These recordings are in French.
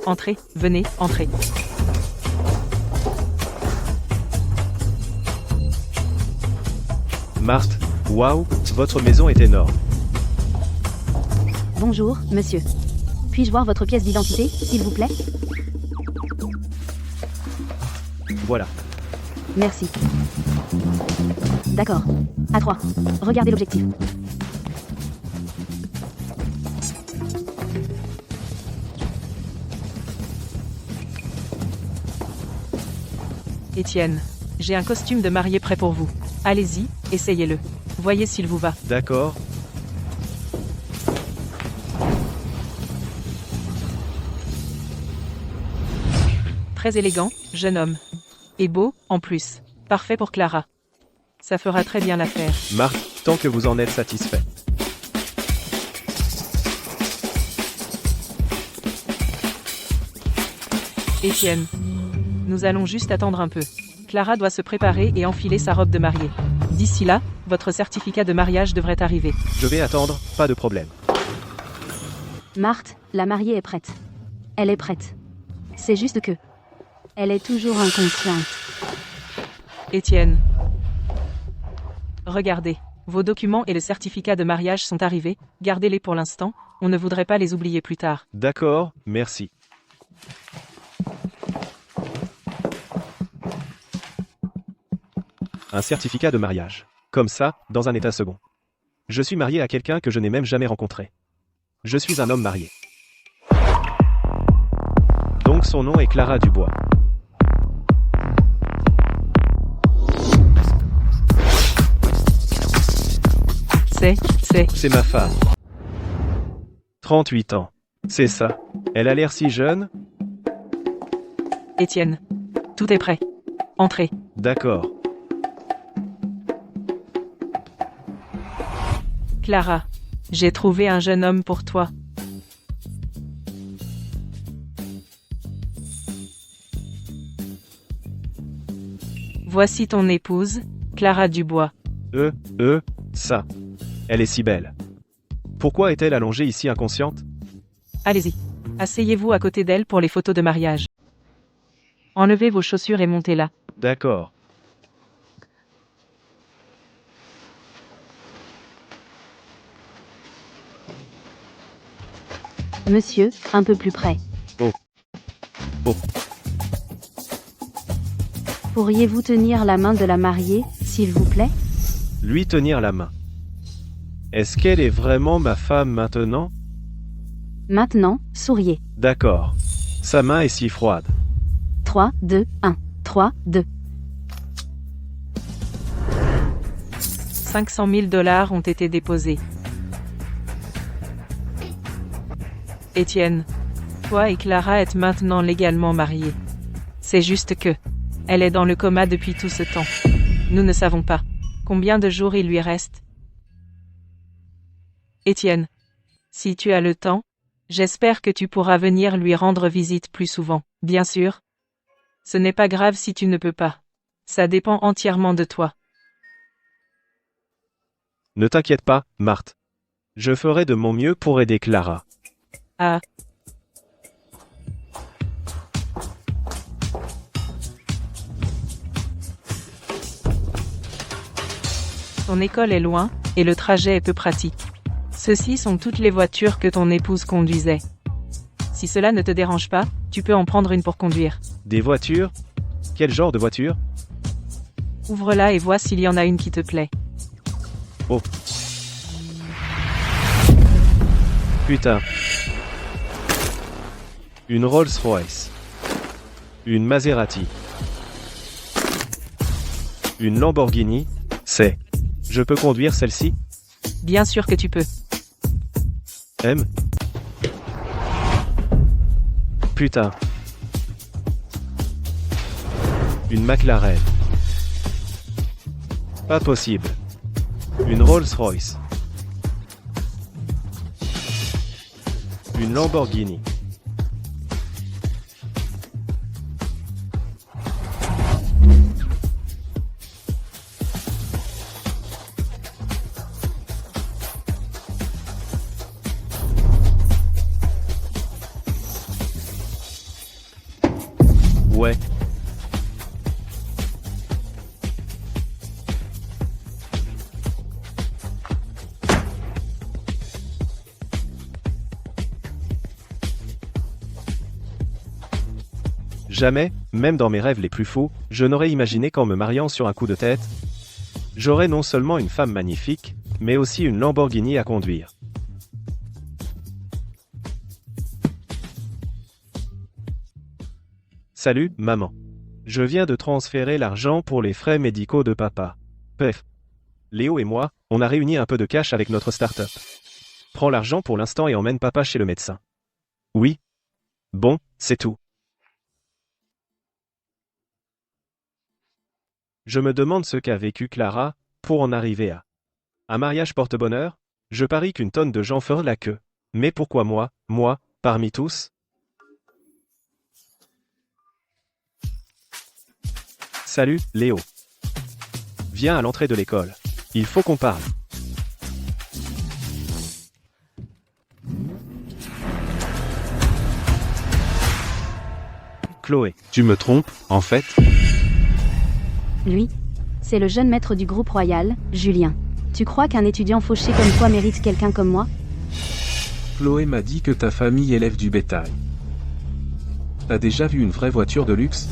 Entrez, venez, entrez. Marthe, waouh, votre maison est énorme. Bonjour, monsieur. Puis-je voir votre pièce d'identité, s'il vous plaît? Voilà. Merci. D'accord. À 3. Regardez l'objectif. Étienne, j'ai un costume de mariée prêt pour vous. Allez-y, essayez-le. Voyez s'il vous va. D'accord. Très élégant, jeune homme. Et beau, en plus. Parfait pour Clara. Ça fera très bien l'affaire. Marthe, tant que vous en êtes satisfait. Étienne. Nous allons juste attendre un peu. Clara doit se préparer et enfiler sa robe de mariée. D'ici là, votre certificat de mariage devrait arriver. Je vais attendre, pas de problème. Marthe, la mariée est prête. Elle est prête. C'est juste que... Elle est toujours inconsciente. Étienne. Regardez. Vos documents et le certificat de mariage sont arrivés. Gardez-les pour l'instant. On ne voudrait pas les oublier plus tard. D'accord, merci. Un certificat de mariage. Comme ça, dans un état second. Je suis marié à quelqu'un que je n'ai même jamais rencontré. Je suis un homme marié. Donc son nom est Clara Dubois. C'est ma femme. 38 ans. C'est ça. Elle a l'air si jeune. Étienne. Tout est prêt. Entrez. D'accord. Clara. J'ai trouvé un jeune homme pour toi. Voici ton épouse, Clara Dubois. Ça. Elle est si belle. Pourquoi est-elle allongée ici inconsciente? Allez-y. Asseyez-vous à côté d'elle pour les photos de mariage. Enlevez vos chaussures et montez là. D'accord. Monsieur, un peu plus près. Oh. Pourriez-vous tenir la main de la mariée, s'il vous plaît? Lui tenir la main. Est-ce qu'elle est vraiment ma femme maintenant? Maintenant, souriez. D'accord. Sa main est si froide. 3, 2, 1. 3, 2. 500 000 $ ont été déposés. Étienne. Toi et Clara êtes maintenant légalement mariés. C'est juste que... Elle est dans le coma depuis tout ce temps. Nous ne savons pas combien de jours il lui reste. Étienne. Si tu as le temps, j'espère que tu pourras venir lui rendre visite plus souvent, bien sûr. Ce n'est pas grave si tu ne peux pas. Ça dépend entièrement de toi. Ne t'inquiète pas, Marthe. Je ferai de mon mieux pour aider Clara. Ah. Ton école est loin, et le trajet est peu pratique. Ceci sont toutes les voitures que ton épouse conduisait. Si cela ne te dérange pas, tu peux en prendre une pour conduire. Des voitures? Quel genre de voiture? Ouvre-la et vois s'il y en a une qui te plaît. Oh. Putain. Une Rolls-Royce. Une Maserati. Une Lamborghini, c'est... Je peux conduire celle-ci? Bien sûr que tu peux. M. Putain. Une McLaren. Pas possible. Une Rolls-Royce. Une Lamborghini. Ouais. Jamais, même dans mes rêves les plus fous, je n'aurais imaginé qu'en me mariant sur un coup de tête, j'aurais non seulement une femme magnifique, mais aussi une Lamborghini à conduire. Salut, maman. Je viens de transférer l'argent pour les frais médicaux de papa. Pef. Léo et moi, on a réuni un peu de cash avec notre start-up. Prends l'argent pour l'instant et emmène papa chez le médecin. Oui. Bon, c'est tout. Je me demande ce qu'a vécu Clara pour en arriver à un mariage porte-bonheur. Je parie qu'une tonne de gens feraient la queue. Mais pourquoi moi, parmi tous? Salut, Léo. Viens à l'entrée de l'école. Il faut qu'on parle. Chloé. Tu me trompes, en fait? Lui, c'est le jeune maître du groupe royal, Julien. Tu crois qu'un étudiant fauché comme toi mérite quelqu'un comme moi? Chloé m'a dit que ta famille élève du bétail. T'as déjà vu une vraie voiture de luxe?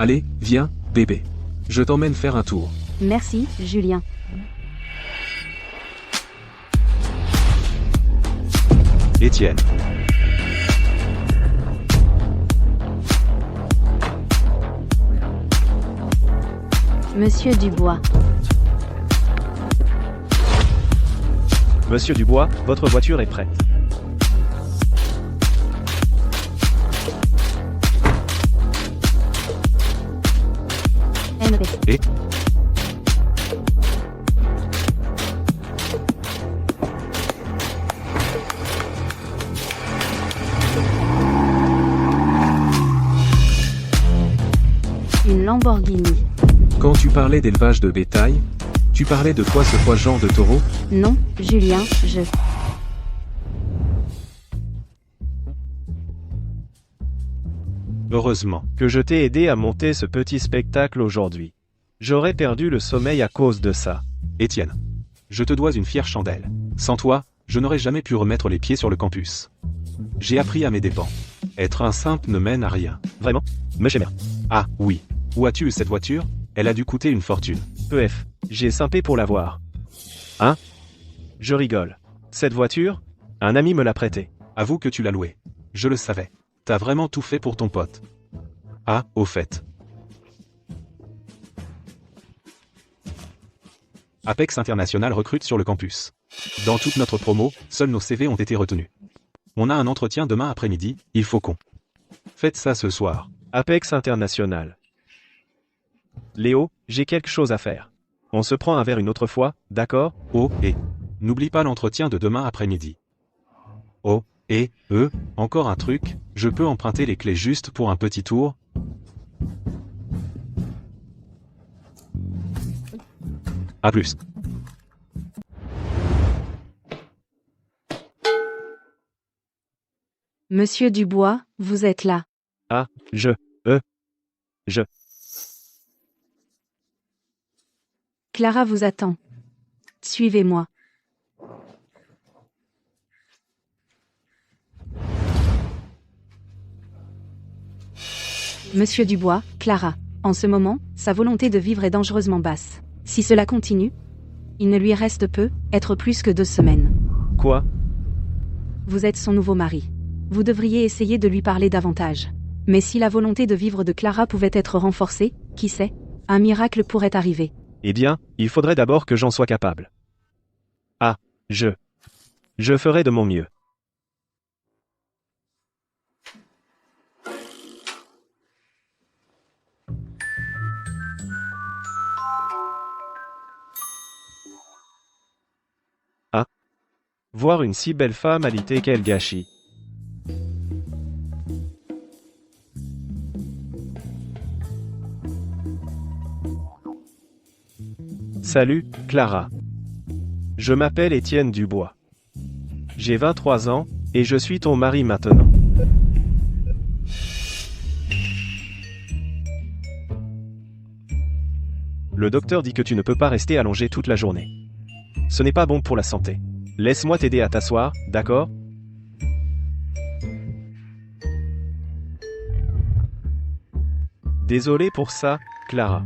Allez, viens, bébé. Je t'emmène faire un tour. Merci, Julien. Étienne. Monsieur Dubois. Monsieur Dubois, votre voiture est prête. MP. Et Une Lamborghini. Quand tu parlais d'élevage de bétail, tu parlais de quoi ce fois genre de taureau? Non, Julien, je... Heureusement. que je t'ai aidé à monter ce petit spectacle aujourd'hui. J'aurais perdu le sommeil à cause de ça. Étienne. Je te dois une fière chandelle. Sans toi, je n'aurais jamais pu remettre les pieds sur le campus. J'ai appris à mes dépens. Être un simple ne mène à rien. Vraiment? Monsieur Mère. Ah, oui. Où as-tu eu cette voiture? Elle a dû coûter une fortune. EF. J'ai simpé pour l'avoir. Hein? Je rigole. Cette voiture? Un ami me l'a prêtée. Avoue que tu l'as louée. Je le savais. T'as vraiment tout fait pour ton pote. Ah, au fait. Apex International recrute sur le campus. Dans toute notre promo, seuls nos CV ont été retenus. On a un entretien demain après-midi, il faut qu'on. Faites ça ce soir. Apex International. Léo, j'ai quelque chose à faire. On se prend un verre une autre fois, d'accord? Oh, et n'oublie pas l'entretien de demain après-midi. Oh, et, encore un truc, je peux emprunter les clés juste pour un petit tour? À plus. Monsieur Dubois, vous êtes là. Ah, je. Clara vous attend. Suivez-moi. Monsieur Dubois, Clara. En ce moment, sa volonté de vivre est dangereusement basse. Si cela continue, il ne lui reste peu, être plus que 2 semaines. Quoi? Vous êtes son nouveau mari. Vous devriez essayer de lui parler davantage. Mais si la volonté de vivre de Clara pouvait être renforcée, qui sait, un miracle pourrait arriver. Eh bien, il faudrait d'abord que j'en sois capable. Ah, je ferai de mon mieux. Ah. Voir une si belle femme alité, quel gâchis. Salut, Clara. Je m'appelle Étienne Dubois. J'ai 23 ans, et je suis ton mari maintenant. Le docteur dit que tu ne peux pas rester allongé toute la journée. Ce n'est pas bon pour la santé. Laisse-moi t'aider à t'asseoir, d'accord? Désolé pour ça, Clara.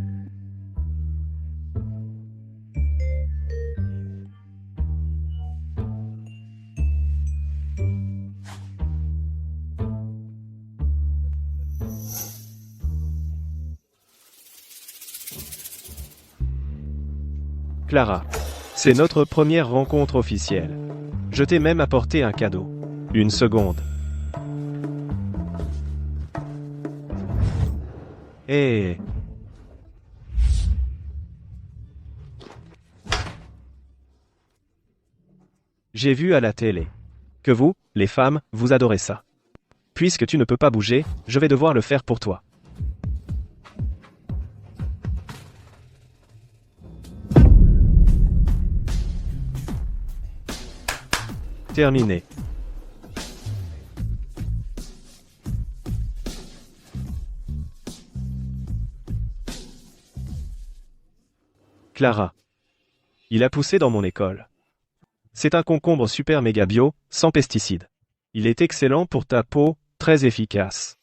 Clara, c'est notre première rencontre officielle. Je t'ai même apporté un cadeau. Une seconde. Hé. J'ai vu à la télé que vous, les femmes, vous adorez ça. Puisque tu ne peux pas bouger, je vais devoir le faire pour toi. Terminé. Clara. Il a poussé dans mon école. C'est un concombre super méga bio, sans pesticides. Il est excellent pour ta peau, très efficace.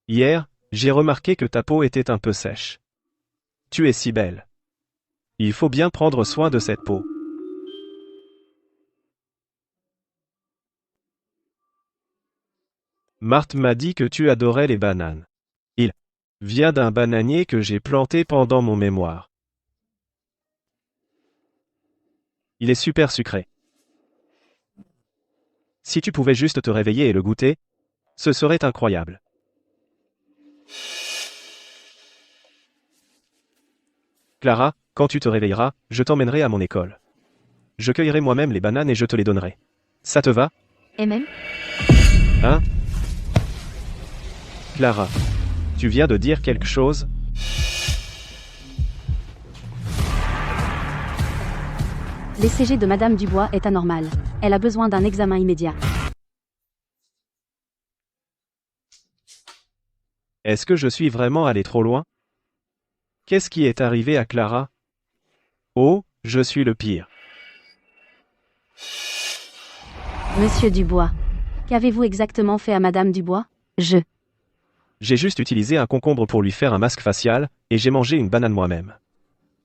Hier, j'ai remarqué que ta peau était un peu sèche. Tu es si belle. Il faut bien prendre soin de cette peau. Marthe m'a dit que tu adorais les bananes. Il vient d'un bananier que j'ai planté pendant mon mémoire. Il est super sucré. Si tu pouvais juste te réveiller et le goûter, ce serait incroyable. Clara, quand tu te réveilleras, je t'emmènerai à mon école. Je cueillerai moi-même les bananes et je te les donnerai. Ça te va? Et même? Hein? Clara, tu viens de dire quelque chose? L'ECG de Madame Dubois est anormal. Elle a besoin d'un examen immédiat. Est-ce que je suis vraiment allé trop loin? Qu'est-ce qui est arrivé à Clara? Oh, je suis le pire. Monsieur Dubois. Qu'avez-vous exactement fait à Madame Dubois? J'ai juste utilisé un concombre pour lui faire un masque facial, et j'ai mangé une banane moi-même.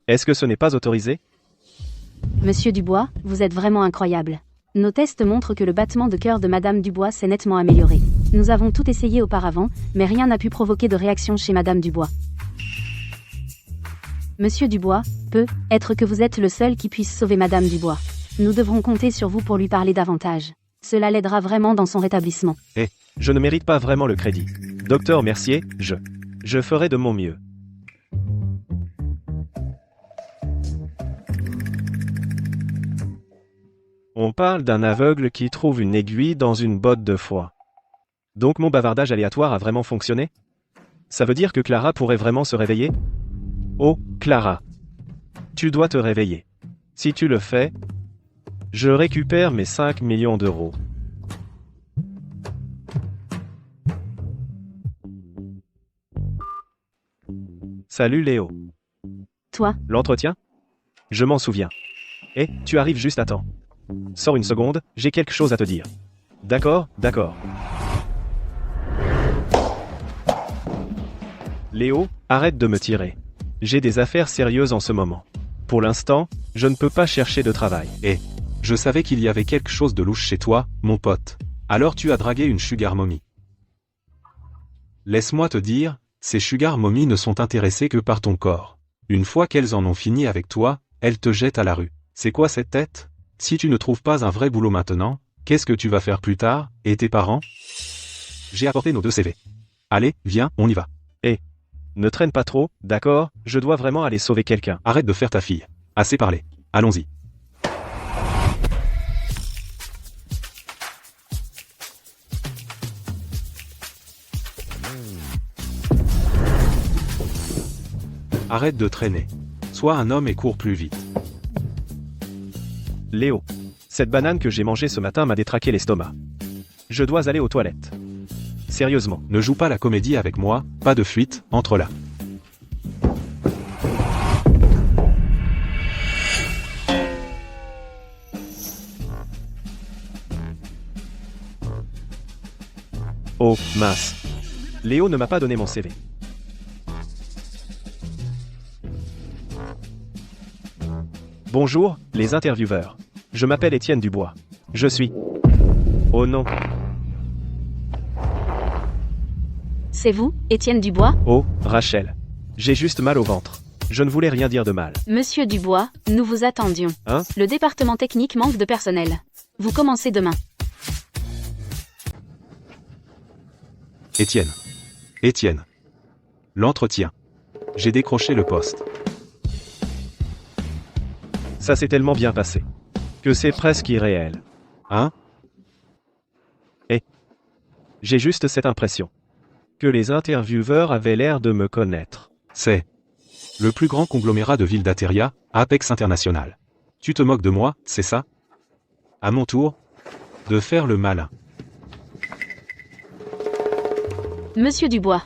Est-ce que ce n'est pas autorisé? Monsieur Dubois, vous êtes vraiment incroyable. Nos tests montrent que le battement de cœur de Madame Dubois s'est nettement amélioré. Nous avons tout essayé auparavant, mais rien n'a pu provoquer de réaction chez Madame Dubois. Monsieur Dubois, peut-être que vous êtes le seul qui puisse sauver Madame Dubois. Nous devrons compter sur vous pour lui parler davantage. Cela l'aidera vraiment dans son rétablissement. Je ne mérite pas vraiment le crédit. Docteur Mercier, je ferai de mon mieux. On parle d'un aveugle qui trouve une aiguille dans une botte de foin. Donc mon bavardage aléatoire a vraiment fonctionné? Ça veut dire que Clara pourrait vraiment se réveiller? Oh, Clara. Tu dois te réveiller. Si tu le fais, je récupère mes 5 millions d'euros. Salut Léo. Toi, L'entretien? Je m'en souviens. Tu arrives juste à temps. Sors une seconde, j'ai quelque chose à te dire. D'accord, d'accord. Léo, arrête de me tirer. J'ai des affaires sérieuses en ce moment. Pour l'instant, je ne peux pas chercher de travail. Je savais qu'il y avait quelque chose de louche chez toi, mon pote. Alors tu as dragué une sugar mommy. Laisse-moi te dire, ces sugar mommy ne sont intéressées que par ton corps. Une fois qu'elles en ont fini avec toi, elles te jettent à la rue. C'est quoi cette tête? Si tu ne trouves pas un vrai boulot maintenant, qu'est-ce que tu vas faire plus tard, et tes parents? J'ai apporté nos 2 CV. Allez, viens, on y va. Ne traîne pas trop, d'accord? Je dois vraiment aller sauver quelqu'un. Arrête de faire ta fille. Assez parlé. Allons-y. Arrête de traîner. Sois un homme et cours plus vite. Léo, cette banane que j'ai mangée ce matin m'a détraqué l'estomac. Je dois aller aux toilettes. Sérieusement. Ne joue pas la comédie avec moi, pas de fuite, entre là. Oh, mince. Léo ne m'a pas donné mon CV. Bonjour, les intervieweurs. Je m'appelle Étienne Dubois. Je suis... Oh non. C'est vous, Étienne Dubois? Oh, Rachel. J'ai juste mal au ventre. Je ne voulais rien dire de mal. Monsieur Dubois, nous vous attendions. Hein? Le département technique manque de personnel. Vous commencez demain. Étienne. Étienne. L'entretien. J'ai décroché le poste. Ça s'est tellement bien passé. Que c'est presque irréel. Hein? J'ai juste cette impression. Que les intervieweurs avaient l'air de me connaître. C'est le plus grand conglomérat de villes d'Ateria, Apex International. Tu te moques de moi, c'est ça? À mon tour de faire le malin. Monsieur Dubois.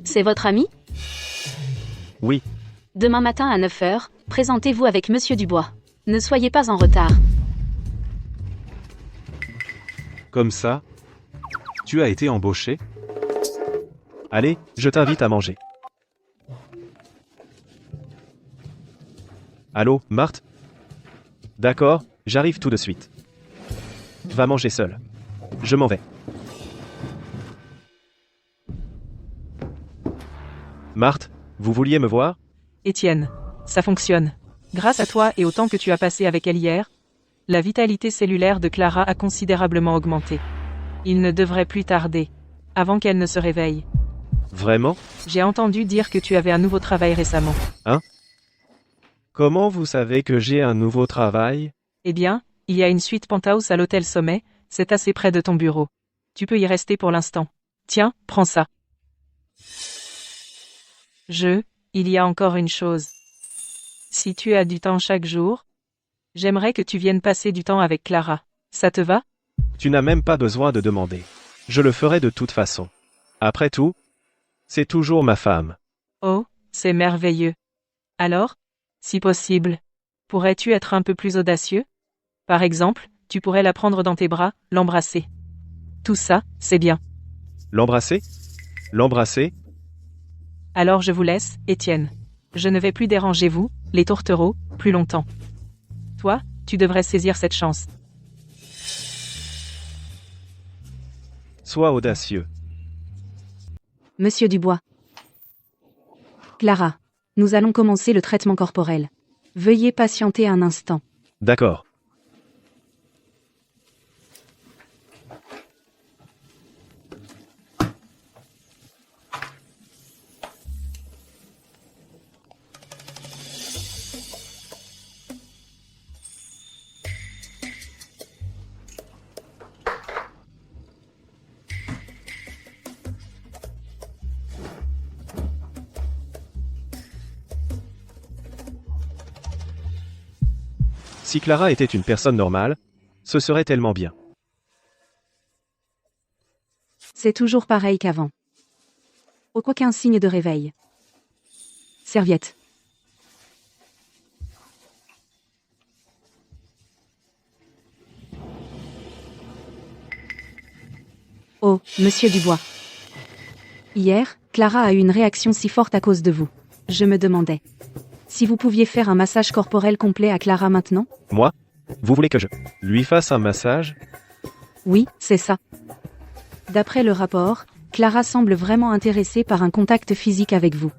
C'est votre ami? Oui, Demain matin à 9h, présentez-vous avec Monsieur Dubois. Ne soyez pas en retard. Comme ça? Tu as été embauché? allez, je t'invite à manger. Allô, Marthe? D'accord, j'arrive tout de suite. Va manger seul. Je m'en vais. Marthe, vous vouliez me voir? Étienne, ça fonctionne. Grâce à toi et au temps que tu as passé avec elle hier, la vitalité cellulaire de Clara a considérablement augmenté. Il ne devrait plus tarder, avant qu'elle ne se réveille. Vraiment? J'ai entendu dire que tu avais un nouveau travail récemment. Comment vous savez que j'ai un nouveau travail? Eh bien, il y a une suite penthouse à l'hôtel Sommet, c'est assez près de ton bureau. Tu peux y rester pour l'instant. Tiens, prends ça. Il y a encore une chose. Si tu as du temps chaque jour, j'aimerais que tu viennes passer du temps avec Clara. Ça te va? Tu n'as même pas besoin de demander. Je le ferai de toute façon. Après tout, c'est toujours ma femme. Oh, c'est merveilleux. Alors, si possible, pourrais-tu être un peu plus audacieux? Par exemple, tu pourrais la prendre dans tes bras, l'embrasser. Tout ça, c'est bien. L'embrasser? L'embrasser? Alors je vous laisse, Étienne. Je ne vais plus déranger vous, les tourtereaux, plus longtemps. Toi, tu devrais saisir cette chance. Sois audacieux. Monsieur Dubois. Clara. Nous allons commencer le traitement corporel. Veuillez patienter un instant. D'accord. Si Clara était une personne normale, ce serait tellement bien. C'est toujours pareil qu'avant. Aucun signe de réveil. Serviette. Oh, Monsieur Dubois. Hier, Clara a eu une réaction si forte à cause de vous. Je me demandais si vous pouviez faire un massage corporel complet à Clara maintenant? Moi? Vous voulez que je lui fasse un massage? Oui, c'est ça. D'après le rapport, Clara semble vraiment intéressée par un contact physique avec vous.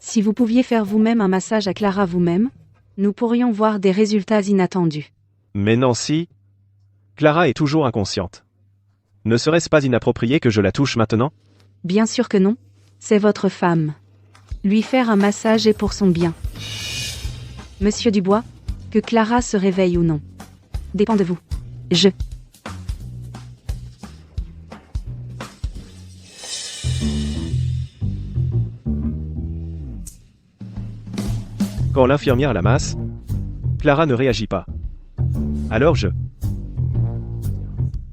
Si vous pouviez faire vous-même un massage à Clara vous-même, nous pourrions voir des résultats inattendus. Mais Nancy, Clara est toujours inconsciente. Ne serait-ce pas inapproprié que je la touche maintenant? Bien sûr que non. C'est votre femme. Lui faire un massage est pour son bien. Monsieur Dubois, que Clara se réveille ou non dépend de vous. Quand l'infirmière la masse, Clara ne réagit pas. Alors je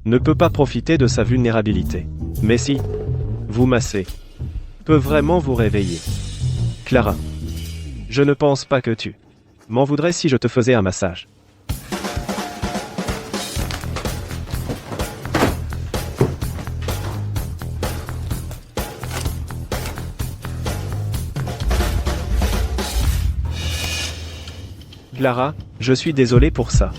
ne peux pas profiter de sa vulnérabilité. Mais si vous massez, peut vraiment vous réveiller. Clara, je ne pense pas que tu m'en voudrais si je te faisais un massage. Clara, je suis désolé pour ça.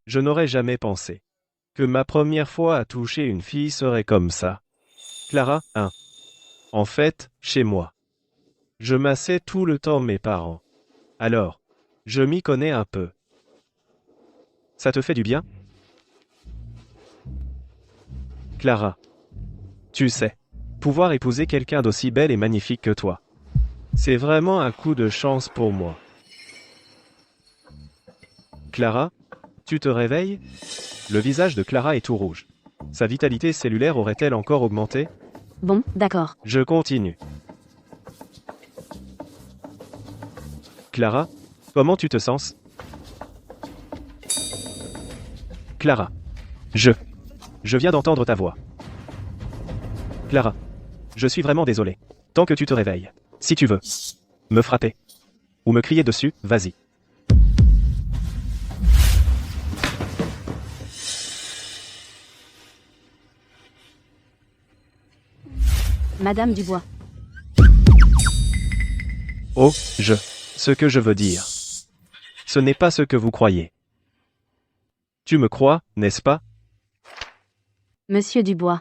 Je n'aurais jamais pensé que ma première fois à toucher une fille serait comme ça. Clara, hein. En fait, chez moi, je massais tout le temps mes parents. Alors, je m'y connais un peu. Ça te fait du bien? Clara, tu sais, pouvoir épouser quelqu'un d'aussi belle et magnifique que toi, c'est vraiment un coup de chance pour moi. Clara, tu te réveilles? Le visage de Clara est tout rouge. Sa vitalité cellulaire aurait-elle encore augmenté? Bon, d'accord. Je continue. Clara, comment tu te sens? Clara. Je viens d'entendre ta voix. Clara. Je suis vraiment désolé. Tant que tu te réveilles. Si tu veux. Me frapper. Ou me crier dessus, vas-y. Madame Dubois. Oh, ce que je veux dire. Ce n'est pas ce que vous croyez. Tu me crois, n'est-ce pas? Monsieur Dubois.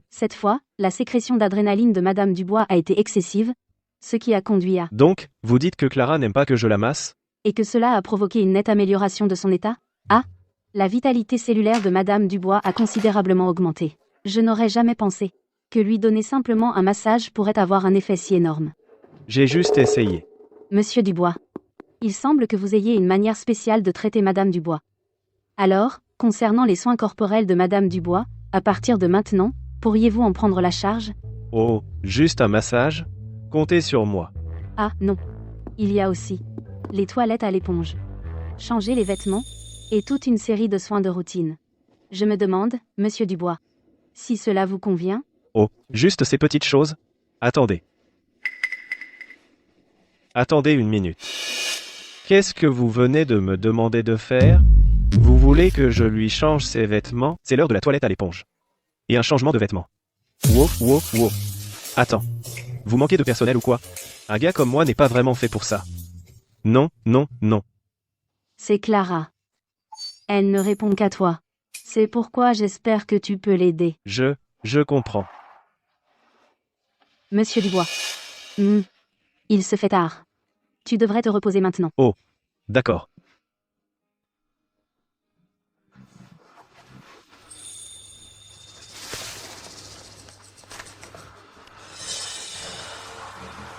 Cette fois, la sécrétion d'adrénaline de Madame Dubois a été excessive, ce qui a conduit à... Donc, vous dites que Clara n'aime pas que je la masse? Et que cela a provoqué une nette amélioration de son état? Ah, la vitalité cellulaire de Madame Dubois a considérablement augmenté. Je n'aurais jamais pensé que lui donner simplement un massage pourrait avoir un effet si énorme. J'ai juste essayé. Monsieur Dubois. Il semble que vous ayez une manière spéciale de traiter Madame Dubois. Alors, concernant les soins corporels de Madame Dubois, à partir de maintenant, pourriez-vous en prendre la charge? Oh, juste un massage? Comptez sur moi. Ah, non. Il y a aussi les toilettes à l'éponge, changer les vêtements, et toute une série de soins de routine. Je me demande, Monsieur Dubois, si cela vous convient? Oh, juste ces petites choses? Attendez. Attendez une minute. Qu'est-ce que vous venez de me demander de faire? Vous voulez que je lui change ses vêtements? C'est l'heure de la toilette à l'éponge. Et un changement de vêtements. Wow, wow, wow. Attends. Vous manquez de personnel ou quoi? Un gars comme moi n'est pas vraiment fait pour ça. Non, non, non. C'est Clara. Elle ne répond qu'à toi. C'est pourquoi j'espère que tu peux l'aider. Je comprends. Monsieur Dubois. Il se fait tard. Tu devrais te reposer maintenant. Oh, d'accord.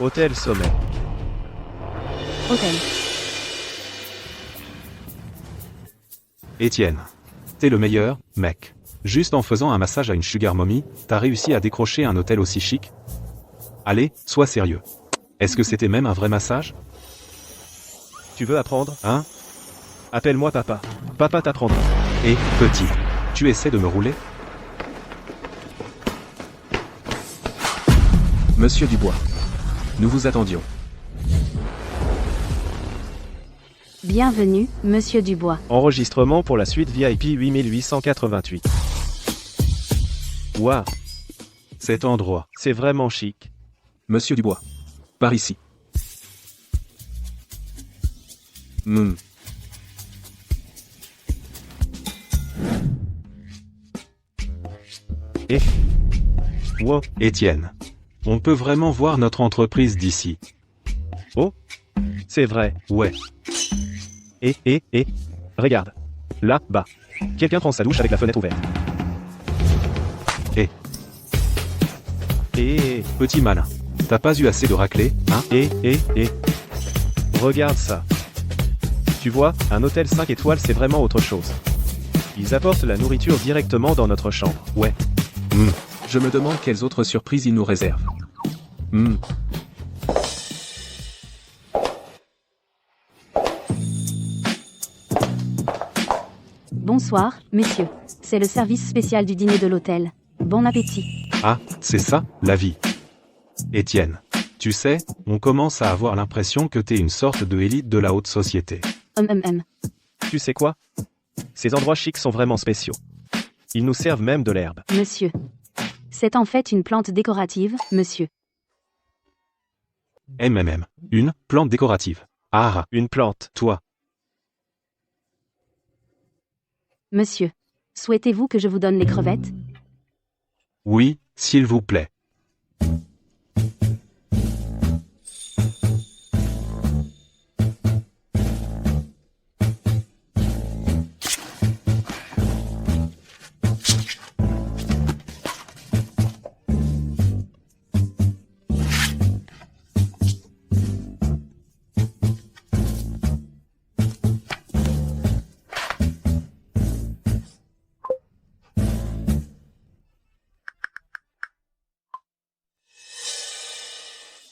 Hôtel Sommet. Hôtel. Étienne. T'es le meilleur, mec. Juste en faisant un massage à une sugar mommy, t'as réussi à décrocher un hôtel aussi chic? Allez, sois sérieux. Est-ce que c'était même un vrai massage? Tu veux apprendre? Hein? Appelle-moi papa. Papa t'apprendra. Et, petit, tu essaies de me rouler? Monsieur Dubois. Nous vous attendions. Bienvenue, Monsieur Dubois. Enregistrement pour la suite VIP 8888. Waouh, Cet endroit. c'est vraiment chic. Monsieur Dubois. Par ici. Et... Wow, Étienne. On peut vraiment voir notre entreprise d'ici. c'est vrai. Ouais. Et... Regarde. Là, bas. Quelqu'un prend sa douche avec la fenêtre ouverte. Et, Et... petit malin. T'as pas eu assez de raclée, hein? Et... Regarde ça. Tu vois, un hôtel 5 étoiles c'est vraiment autre chose. Ils apportent la nourriture directement dans notre chambre. Ouais. Je me demande quelles autres surprises ils nous réservent. Bonsoir, messieurs. C'est le service spécial du dîner de l'hôtel. Bon appétit. Ah, c'est ça, la vie. Étienne. Tu sais, on commence à avoir l'impression que t'es une sorte de élite de la haute société. Tu sais quoi? Ces endroits chics sont vraiment spéciaux. Ils nous servent même de l'herbe. Monsieur. C'est en fait une plante décorative, monsieur. Une plante décorative. Ah, Une plante. toi. Monsieur, souhaitez-vous que je vous donne les crevettes? Oui, s'il vous plaît.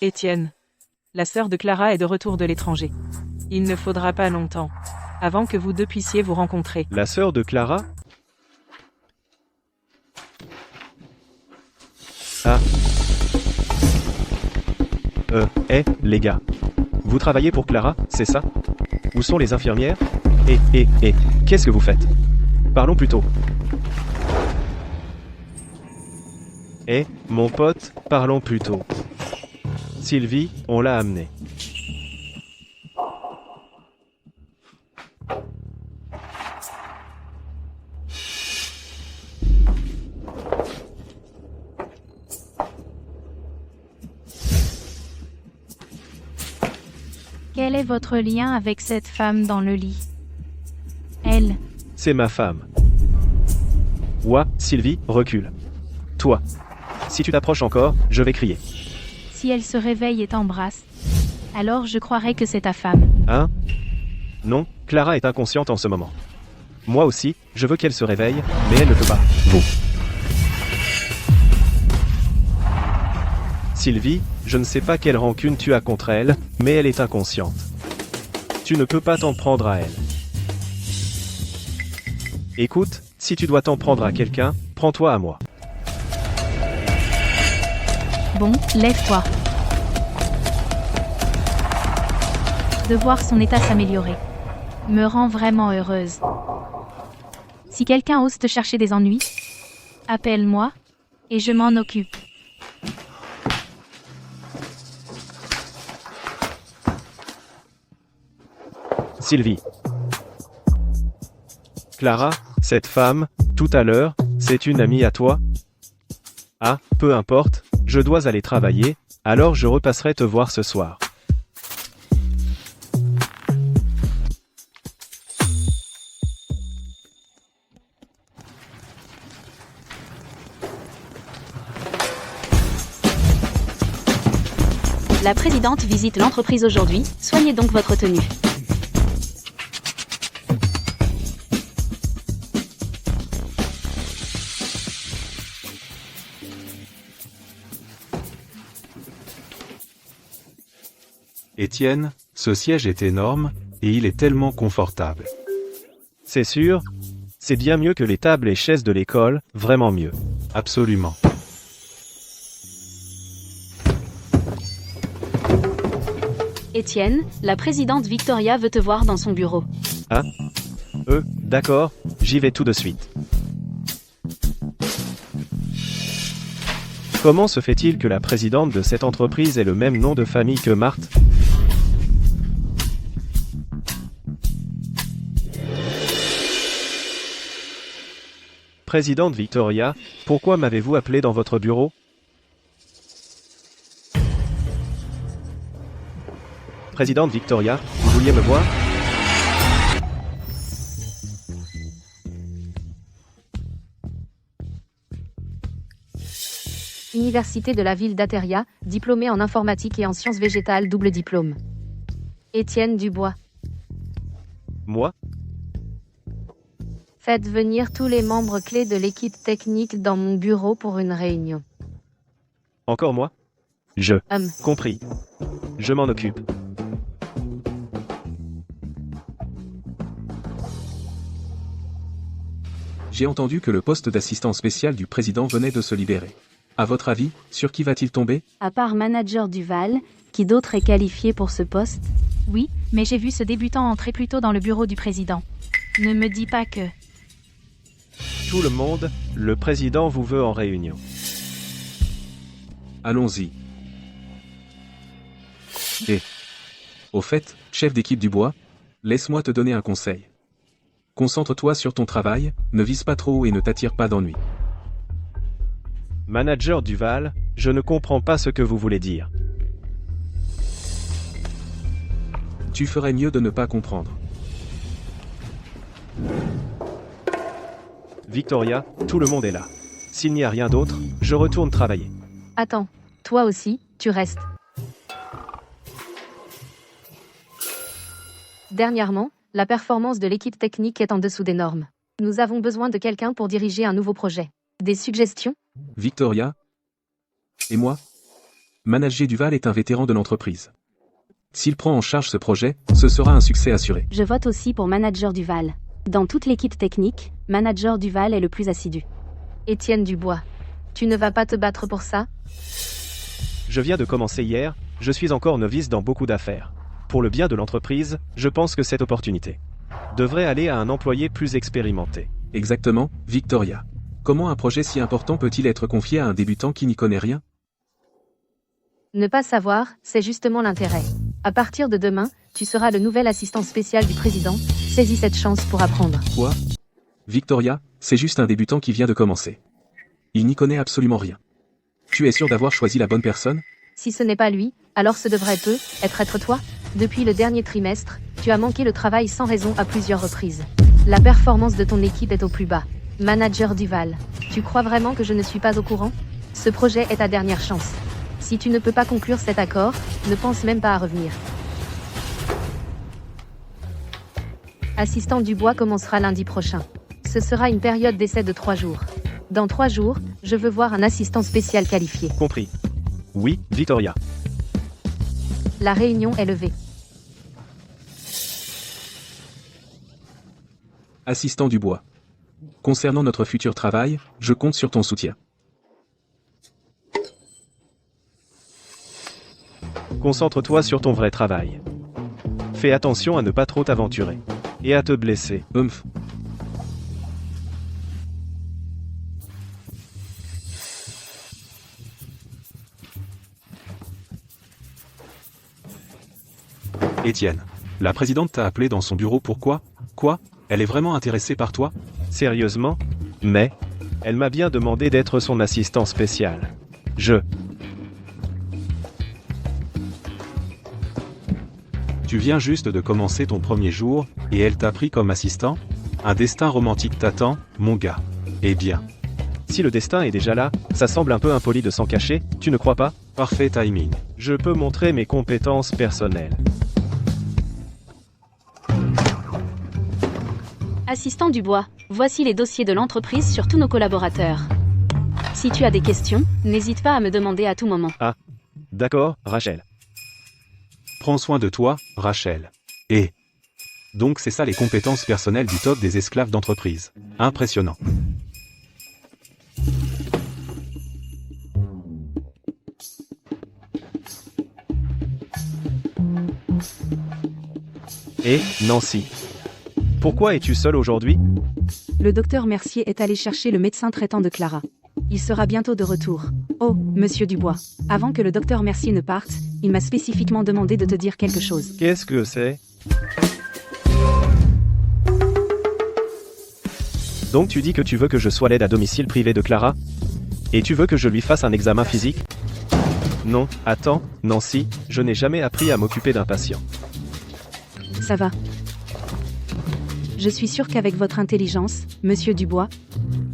Étienne. La sœur de Clara est de retour de l'étranger. Il ne faudra pas longtemps avant que vous deux puissiez vous rencontrer. La sœur de Clara? Ah. Les gars. Vous travaillez pour Clara, c'est ça? Où sont les infirmières? Qu'est-ce que vous faites? Parlons plutôt. Mon pote, parlons plutôt. Sylvie, on l'a amenée. Quel est votre lien avec cette femme dans le lit? Elle. C'est ma femme. Ouah, Sylvie, recule. Toi. Si tu t'approches encore, je vais crier. Si elle se réveille et t'embrasse, alors je croirais que c'est ta femme. Hein? Non, Clara est inconsciente en ce moment. Moi aussi, je veux qu'elle se réveille, mais elle ne peut pas. Vous. Sylvie, je ne sais pas quelle rancune tu as contre elle, mais elle est inconsciente. Tu ne peux pas t'en prendre à elle. Écoute, si tu dois t'en prendre à quelqu'un, prends-toi à moi. Bon, lève-toi. De voir son état s'améliorer me rend vraiment heureuse. Si quelqu'un ose te chercher des ennuis, appelle-moi et je m'en occupe. Sylvie. Clara, cette femme, tout à l'heure, c'est une amie à toi? Ah, peu importe, je dois aller travailler, alors je repasserai te voir ce soir. La présidente visite l'entreprise aujourd'hui, soignez donc votre tenue. Étienne, ce siège est énorme, et il est tellement confortable. C'est sûr, c'est bien mieux que les tables et chaises de l'école, vraiment mieux. Absolument. Étienne, la présidente Victoria veut te voir dans son bureau. D'accord, j'y vais tout de suite. Comment se fait-il que la présidente de cette entreprise ait le même nom de famille que Marthe? Présidente Victoria, pourquoi m'avez-vous appelé dans votre bureau? Présidente Victoria, vous vouliez me voir? Université de la ville d'Ateria, diplômé en informatique et en sciences végétales, double diplôme. Étienne Dubois. Moi? Faites venir tous les membres clés de l'équipe technique dans mon bureau pour une réunion. Encore moi? Compris. Je m'en occupe. J'ai entendu que le poste d'assistant spécial du président venait de se libérer. À votre avis, sur qui va-t-il tomber? À part manager Duval, qui d'autre est qualifié pour ce poste? Oui, mais j'ai vu ce débutant entrer plus tôt dans le bureau du président. Ne me dis pas que... Tout le monde, le président vous veut en réunion. Allons-y. Au fait, chef d'équipe du bois, laisse-moi te donner un conseil. Concentre-toi sur ton travail, ne vise pas trop haut et ne t'attire pas d'ennui. Manager Duval, je ne comprends pas ce que vous voulez dire. Tu ferais mieux de ne pas comprendre. Victoria, tout le monde est là. S'il n'y a rien d'autre, je retourne travailler. Attends, toi aussi, tu restes. Dernièrement, la performance de l'équipe technique est en dessous des normes. Nous avons besoin de quelqu'un pour diriger un nouveau projet. Des suggestions? Victoria et moi, Manager Duval est un vétéran de l'entreprise. S'il prend en charge ce projet, ce sera un succès assuré. Je vote aussi pour Manager Duval. Dans toute l'équipe technique, Manager Duval est le plus assidu. Étienne Dubois. Tu ne vas pas te battre pour ça? Je viens de commencer hier, je suis encore novice dans beaucoup d'affaires. Pour le bien de l'entreprise, je pense que cette opportunité devrait aller à un employé plus expérimenté. Exactement, Victoria. Comment un projet si important peut-il être confié à un débutant qui n'y connaît rien? Ne pas savoir, c'est justement l'intérêt. À partir de demain, tu seras le nouvel assistant spécial du président. Saisis cette chance pour apprendre. Quoi? Victoria, c'est juste un débutant qui vient de commencer. Il n'y connaît absolument rien. Tu es sûr d'avoir choisi la bonne personne? Si ce n'est pas lui, alors ce devrait être toi. Depuis le dernier trimestre, tu as manqué le travail sans raison à plusieurs reprises. La performance de ton équipe est au plus bas. Manager Duval, tu crois vraiment que je ne suis pas au courant? Ce projet est ta dernière chance. Si tu ne peux pas conclure cet accord, ne pense même pas à revenir. Assistant Dubois commencera lundi prochain. Ce sera une période d'essai de 3 jours. Dans 3 jours, je veux voir un assistant spécial qualifié. Compris. Oui, Victoria. La réunion est levée. Assistant Dubois. Concernant notre futur travail, je compte sur ton soutien. Concentre-toi sur ton vrai travail. Fais attention à ne pas trop t'aventurer. Et à te blesser. Humph. Étienne, la présidente t'a appelé dans son bureau pourquoi? Quoi? Elle est vraiment intéressée par toi? Sérieusement? Mais, elle m'a bien demandé d'être son assistant spécial. Tu viens juste de commencer ton premier jour, et elle t'a pris comme assistant? Un destin romantique t'attend, mon gars. Eh bien. Si le destin est déjà là, ça semble un peu impoli de s'en cacher, tu ne crois pas? Parfait timing. Je peux montrer mes compétences personnelles. Assistant Dubois, voici les dossiers de l'entreprise sur tous nos collaborateurs. Si tu as des questions, n'hésite pas à me demander à tout moment. Ah. D'accord, Rachel. Prends soin de toi, Rachel. Et donc c'est ça les compétences personnelles du top des esclaves d'entreprise. Impressionnant. Et, Nancy. Pourquoi es-tu seule aujourd'hui? Le docteur Mercier est allé chercher le médecin traitant de Clara. Il sera bientôt de retour. Oh, monsieur Dubois. Avant que le docteur Mercier ne parte, il m'a spécifiquement demandé de te dire quelque chose. Qu'est-ce que c'est? Donc tu dis que tu veux que je sois l'aide à domicile privé de Clara? Et tu veux que je lui fasse un examen physique? Non, attends, Nancy, je n'ai jamais appris à m'occuper d'un patient. Ça va. Je suis sûre qu'avec votre intelligence, monsieur Dubois,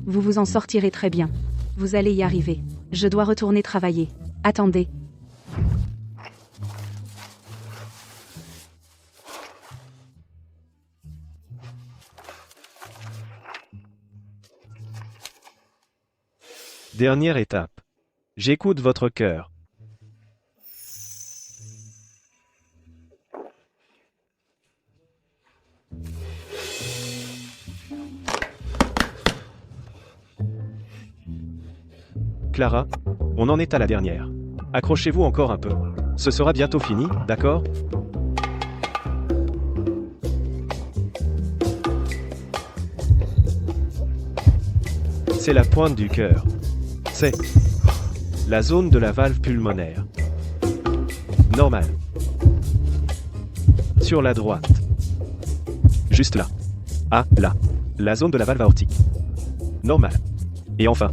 vous vous en sortirez très bien. Vous allez y arriver. Je dois retourner travailler. Attendez. Dernière étape. J'écoute votre cœur. Clara, on en est à la dernière. Accrochez-vous encore un peu. Ce sera bientôt fini, d'accord? C'est la pointe du cœur. C'est la zone de la valve pulmonaire. Normal. Sur la droite. Juste là. Ah, là. La zone de la valve aortique. Normal. Et enfin.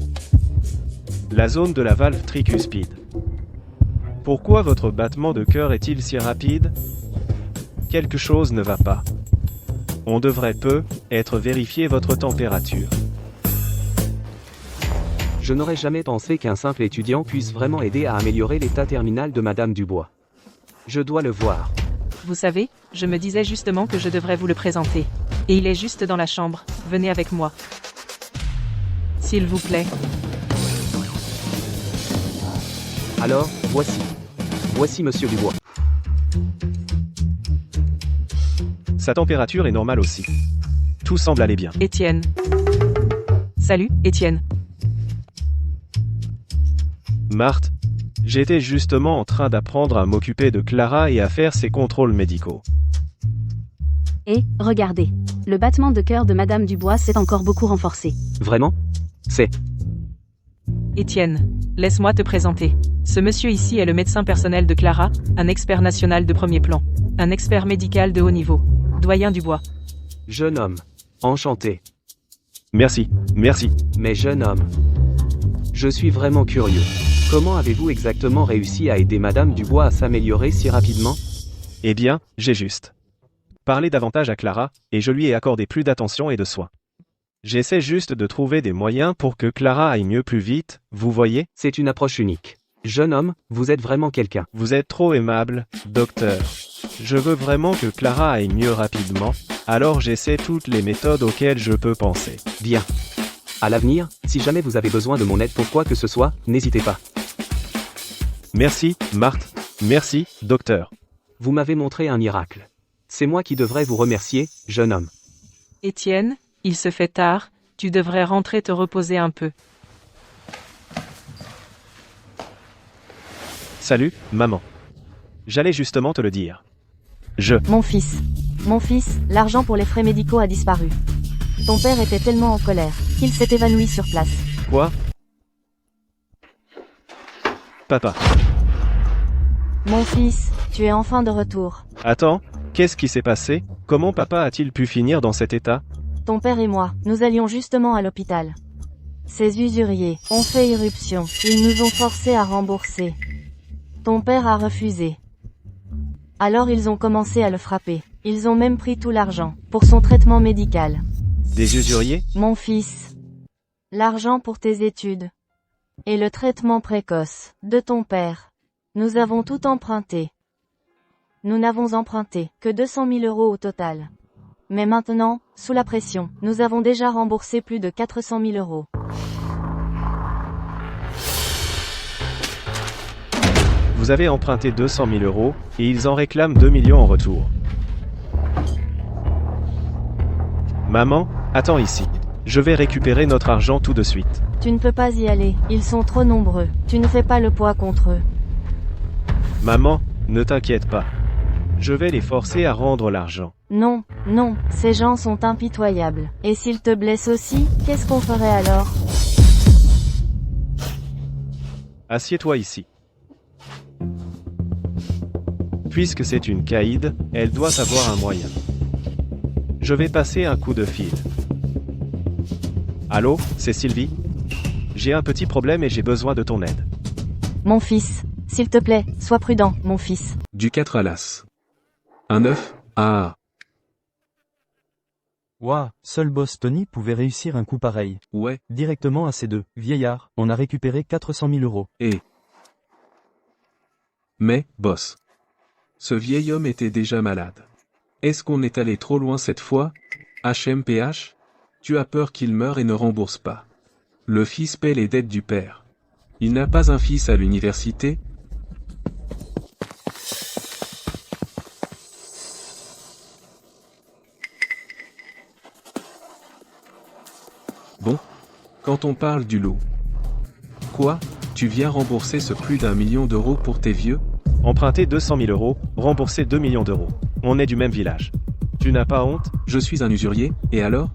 La zone de la valve tricuspide. Pourquoi votre battement de cœur est-il si rapide? Quelque chose ne va pas. On devrait être vérifier votre température. Je n'aurais jamais pensé qu'un simple étudiant puisse vraiment aider à améliorer l'état terminal de Madame Dubois. Je dois le voir. Vous savez, je me disais justement que je devrais vous le présenter. Et il est juste dans la chambre, venez avec moi. S'il vous plaît. Alors, voici. Voici Monsieur Dubois. Sa température est normale aussi. Tout semble aller bien. Étienne. Salut, Étienne. Marthe, j'étais justement en train d'apprendre à m'occuper de Clara et à faire ses contrôles médicaux. Et, regardez. Le battement de cœur de Madame Dubois s'est encore beaucoup renforcé. Vraiment? C'est... Étienne, laisse-moi te présenter. Ce monsieur ici est le médecin personnel de Clara, un expert national de premier plan. Un expert médical de haut niveau. Doyen Dubois. Jeune homme. Enchanté. Merci, merci. Mais jeune homme. Je suis vraiment curieux. Comment avez-vous exactement réussi à aider Madame Dubois à s'améliorer si rapidement? Eh bien, j'ai juste parlé davantage à Clara, et je lui ai accordé plus d'attention et de soins. J'essaie juste de trouver des moyens pour que Clara aille mieux plus vite, vous voyez? C'est une approche unique. Jeune homme, vous êtes vraiment quelqu'un. Vous êtes trop aimable, docteur. Je veux vraiment que Clara aille mieux rapidement, alors j'essaie toutes les méthodes auxquelles je peux penser. Bien. À l'avenir, si jamais vous avez besoin de mon aide pour quoi que ce soit, n'hésitez pas. Merci, Marthe. Merci, docteur. Vous m'avez montré un miracle. C'est moi qui devrais vous remercier, jeune homme. Étienne, il se fait tard, tu devrais rentrer te reposer un peu. Salut, maman. J'allais justement te le dire. Mon fils, l'argent pour les frais médicaux a disparu. Ton père était tellement en colère qu'il s'est évanoui sur place. Quoi? Papa. Mon fils, tu es enfin de retour. Attends, qu'est-ce qui s'est passé? Comment papa a-t-il pu finir dans cet état? Ton père et moi, nous allions justement à l'hôpital. Ces usuriers ont fait irruption. Ils nous ont forcés à rembourser. Ton père a refusé. Alors ils ont commencé à le frapper. Ils ont même pris tout l'argent pour son traitement médical. Des usuriers? Mon fils. L'argent pour tes études. Et le traitement précoce de ton père. Nous avons tout emprunté. Nous n'avons emprunté que 200 000 € au total. Mais maintenant, sous la pression, nous avons déjà remboursé plus de 400 000 €. Vous avez emprunté 200 000 € et ils en réclament 2 millions en retour. Maman, attends ici. Je vais récupérer notre argent tout de suite. Tu ne peux pas y aller, ils sont trop nombreux. Tu ne fais pas le poids contre eux. Maman, ne t'inquiète pas. Je vais les forcer à rendre l'argent. Non, non, ces gens sont impitoyables. Et s'ils te blessent aussi, qu'est-ce qu'on ferait alors? Assieds-toi ici. Puisque c'est une caïd, elle doit avoir un moyen. Je vais passer un coup de fil. Allô, c'est Sylvie? J'ai un petit problème et j'ai besoin de ton aide. Mon fils, s'il te plaît, sois prudent, mon fils. Du 4 à l'as. Un 9, ah. Ouah, seul boss Tony pouvait réussir un coup pareil. Ouais, Directement à ces deux vieillards, on a récupéré 400 000 €. et... Mais, boss. Ce vieil homme était déjà malade. Est-ce qu'on est allé trop loin cette fois? HMPH? Tu as peur qu'il meure et ne rembourse pas. Le fils paie les dettes du père. Il n'a pas un fils à l'université? Bon. Quand on parle du loup. Quoi? Tu viens rembourser ce plus d'1 million d'euros pour tes vieux? Emprunter 200 000 €, rembourser 2 millions d'euros. On est du même village. Tu n'as pas honte? Je suis un usurier, et alors?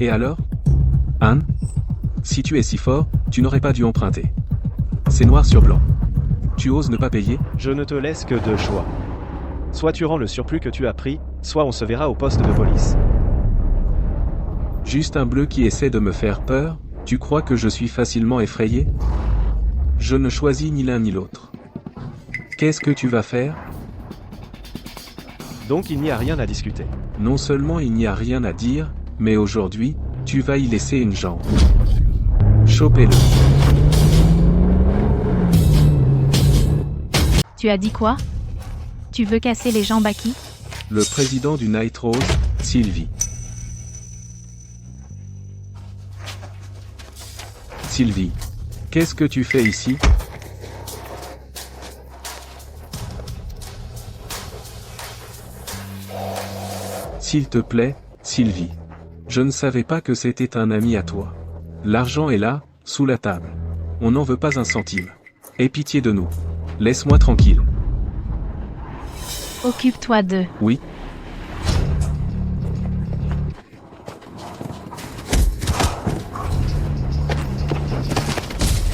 Et alors? Anne? Si tu es si fort, tu n'aurais pas dû emprunter. C'est noir sur blanc. Tu oses ne pas payer? Je ne te laisse que deux choix. Soit tu rends le surplus que tu as pris, soit on se verra au poste de police. Juste un bleu qui essaie de me faire peur, tu crois que je suis facilement effrayé? Je ne choisis ni l'un ni l'autre. Qu'est-ce que tu vas faire? Donc il n'y a rien à discuter. Non seulement il n'y a rien à dire, mais aujourd'hui, tu vas y laisser une jambe. Chopez-le. Tu as dit quoi? Tu veux casser les jambes à qui? Le président du Night Rose, Sylvie. Sylvie, qu'est-ce que tu fais ici? S'il te plaît, Sylvie. Je ne savais pas que c'était un ami à toi. L'argent est là, sous la table. On n'en veut pas un centime. Aie pitié de nous. Laisse-moi tranquille. Occupe-toi d'eux. Oui.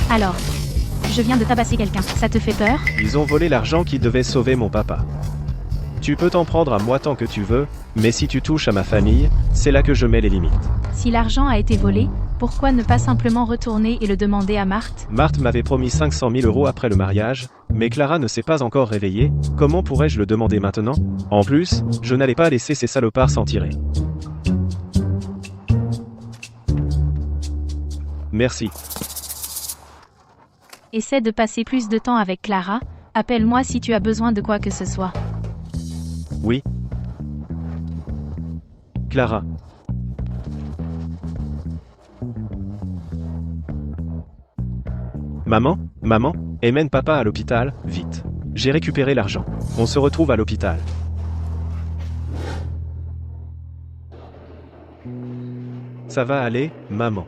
Alors, je viens de tabasser quelqu'un. Ça te fait peur? Ils ont volé l'argent qui devait sauver mon papa. Tu peux t'en prendre à moi tant que tu veux, mais si tu touches à ma famille, c'est là que je mets les limites. Si l'argent a été volé, pourquoi ne pas simplement retourner et le demander à Marthe? Marthe m'avait promis 500 000 € après le mariage, mais Clara ne s'est pas encore réveillée, comment pourrais-je le demander maintenant? En plus, je n'allais pas laisser ces salopards s'en tirer. Merci. Essaie de passer plus de temps avec Clara, appelle-moi si tu as besoin de quoi que ce soit. Oui. Clara. Maman, emmène papa à l'hôpital, vite. J'ai récupéré l'argent. On se retrouve à l'hôpital. Ça va aller, maman.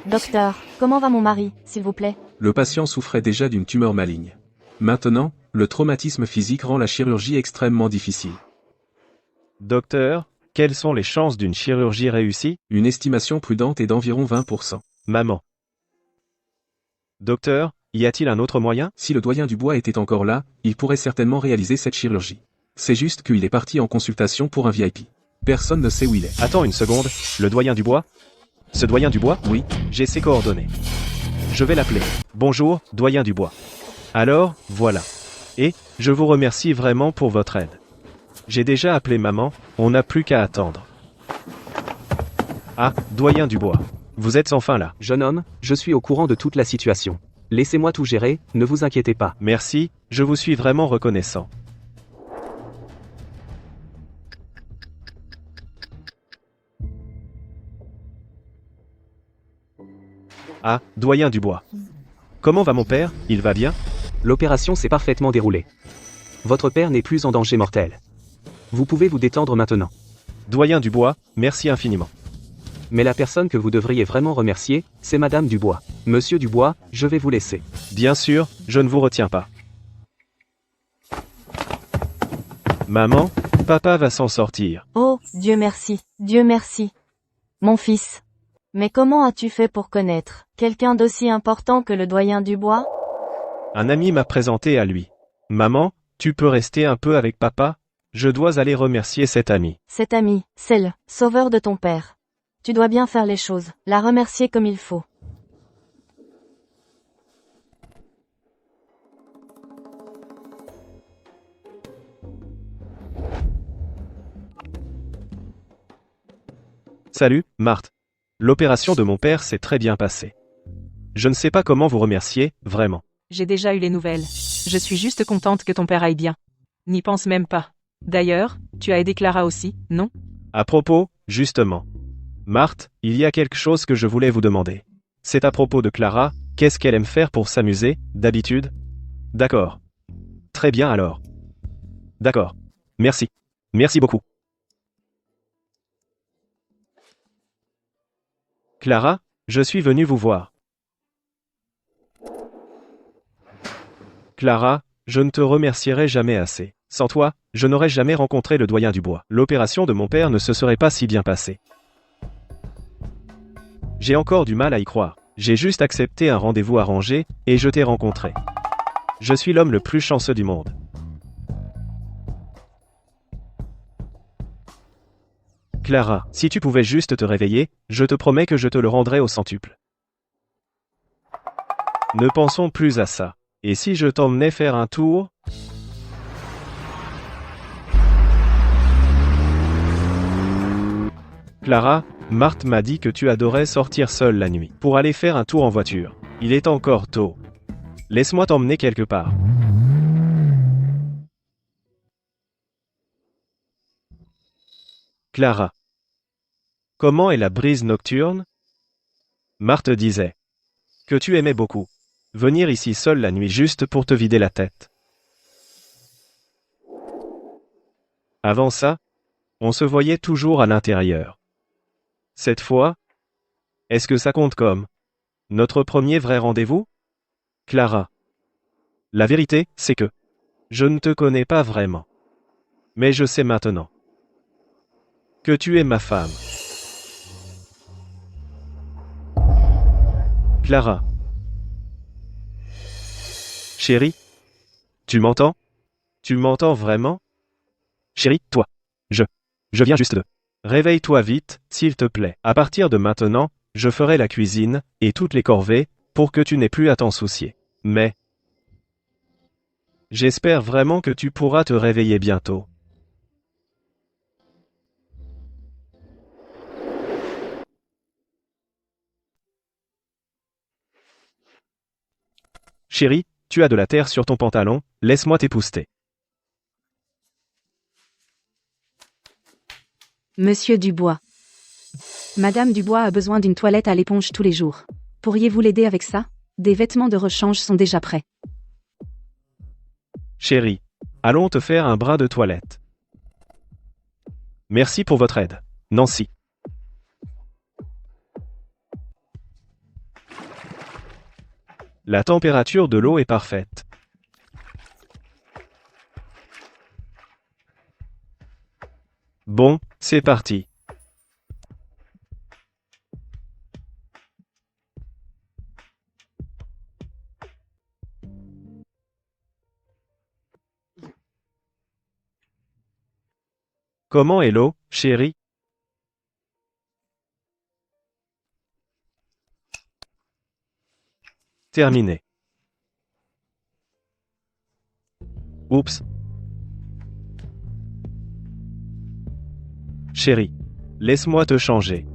Docteur, comment va mon mari, s'il vous plaît? Le patient souffrait déjà d'une tumeur maligne. Maintenant, le traumatisme physique rend la chirurgie extrêmement difficile. Docteur, quelles sont les chances d'une chirurgie réussie? Une estimation prudente est d'environ 20%. Maman. Docteur, y a-t-il un autre moyen? Si le doyen Dubois était encore là, il pourrait certainement réaliser cette chirurgie. C'est juste qu'il est parti en consultation pour un VIP. Personne ne sait où il est. Attends une seconde, le doyen Dubois? Ce doyen Dubois? Oui. J'ai ses coordonnées. Je vais l'appeler. Bonjour, doyen Dubois. Alors, voilà. Et, je vous remercie vraiment pour votre aide. J'ai déjà appelé maman, on n'a plus qu'à attendre. Ah, doyen Dubois. Vous êtes enfin là. Jeune homme, je suis au courant de toute la situation. Laissez-moi tout gérer, ne vous inquiétez pas. Merci, je vous suis vraiment reconnaissant. Ah, doyen Dubois. Comment va mon père? Il va bien? L'opération s'est parfaitement déroulée. Votre père n'est plus en danger mortel. Vous pouvez vous détendre maintenant. Doyen Dubois, merci infiniment. Mais la personne que vous devriez vraiment remercier, c'est Madame Dubois. Monsieur Dubois, je vais vous laisser. Bien sûr, je ne vous retiens pas. Maman, papa va s'en sortir. Oh, Dieu merci, Dieu merci. Mon fils. Mais comment as-tu fait pour connaître quelqu'un d'aussi important que le doyen Dubois? Un ami m'a présenté à lui. Maman, tu peux rester un peu avec papa? Je dois aller remercier cet ami. Cet ami, c'est le sauveur de ton père. Tu dois bien faire les choses, la remercier comme il faut. Salut, Marthe. L'opération de mon père s'est très bien passée. Je ne sais pas comment vous remercier, vraiment. J'ai déjà eu les nouvelles. Je suis juste contente que ton père aille bien. N'y pense même pas. D'ailleurs, tu as aidé Clara aussi, non? À propos, justement. Marthe, il y a quelque chose que je voulais vous demander. C'est à propos de Clara, qu'est-ce qu'elle aime faire pour s'amuser, d'habitude? D'accord. Très bien alors. D'accord. Merci. Merci beaucoup. Clara, je suis venu vous voir. Clara, je ne te remercierai jamais assez. Sans toi, je n'aurais jamais rencontré le doyen Dubois. L'opération de mon père ne se serait pas si bien passée. J'ai encore du mal à y croire. J'ai juste accepté un rendez-vous arrangé, et je t'ai rencontré. Je suis l'homme le plus chanceux du monde. Clara, si tu pouvais juste te réveiller, je te promets que je te le rendrai au centuple. Ne pensons plus à ça. Et si je t'emmenais faire un tour? Clara, Marthe m'a dit que tu adorais sortir seule la nuit, pour aller faire un tour en voiture. Il est encore tôt. Laisse-moi t'emmener quelque part. Clara. Comment est la brise nocturne? Marthe disait que tu aimais beaucoup venir ici seule la nuit juste pour te vider la tête. Avant ça, on se voyait toujours à l'intérieur. Cette fois, est-ce que ça compte comme notre premier vrai rendez-vous? Clara. La vérité, c'est que je ne te connais pas vraiment. Mais je sais maintenant que tu es ma femme. Clara. Chérie? Tu m'entends? Tu m'entends vraiment? Chérie, toi. Je viens juste de. Réveille-toi vite, s'il te plaît. À partir de maintenant, je ferai la cuisine, et toutes les corvées, pour que tu n'aies plus à t'en soucier. Mais j'espère vraiment que tu pourras te réveiller bientôt. Chérie, tu as de la terre sur ton pantalon, laisse-moi t'épousseter. Monsieur Dubois. Madame Dubois a besoin d'une toilette à l'éponge tous les jours. Pourriez-vous l'aider avec ça? Des vêtements de rechange sont déjà prêts. Chérie, allons te faire un bras de toilette. Merci pour votre aide, Nancy. La température de l'eau est parfaite. Bon, c'est parti. Comment est l'eau, chérie? Terminé. Oups. Chérie, laisse-moi te changer.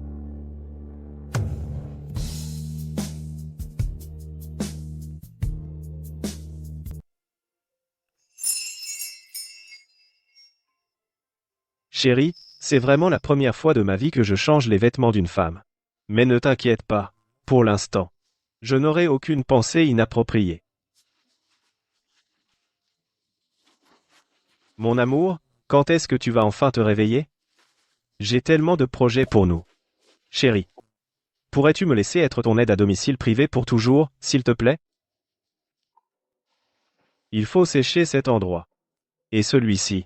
Chérie, c'est vraiment la première fois de ma vie que je change les vêtements d'une femme. Mais ne t'inquiète pas, pour l'instant. Je n'aurai aucune pensée inappropriée. Mon amour, quand est-ce que tu vas enfin te réveiller? J'ai tellement de projets pour nous. Chérie, pourrais-tu me laisser être ton aide à domicile privée pour toujours, s'il te plaît? Il faut sécher cet endroit. Et celui-ci.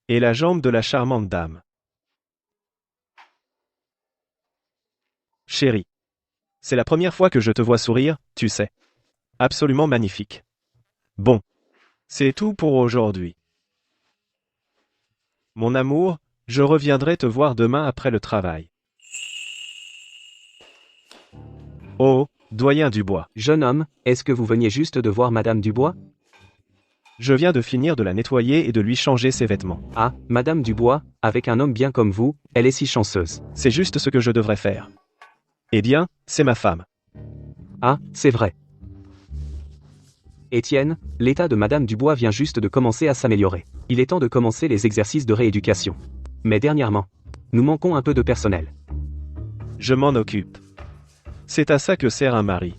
Et la jambe de la charmante dame. Chérie, c'est la première fois que je te vois sourire, tu sais. Absolument magnifique. Bon, c'est tout pour aujourd'hui. Mon amour, je reviendrai te voir demain après le travail. Oh, doyen Dubois. Jeune homme, est-ce que vous veniez juste de voir Madame Dubois? Je viens de finir de la nettoyer et de lui changer ses vêtements. Ah, Madame Dubois, avec un homme bien comme vous, elle est si chanceuse. C'est juste ce que je devrais faire. Eh bien, c'est ma femme. Ah, c'est vrai. Étienne, l'état de Madame Dubois vient juste de commencer à s'améliorer. Il est temps de commencer les exercices de rééducation. Mais dernièrement, nous manquons un peu de personnel. Je m'en occupe. C'est à ça que sert un mari.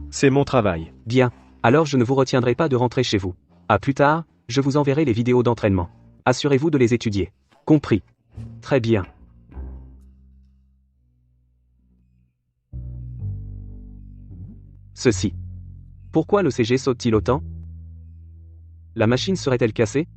C'est mon travail. Bien, alors je ne vous retiendrai pas de rentrer chez vous. À plus tard, je vous enverrai les vidéos d'entraînement. Assurez-vous de les étudier. Compris. Très bien. Ceci. Pourquoi le CG saute-t-il autant? La machine serait-elle cassée?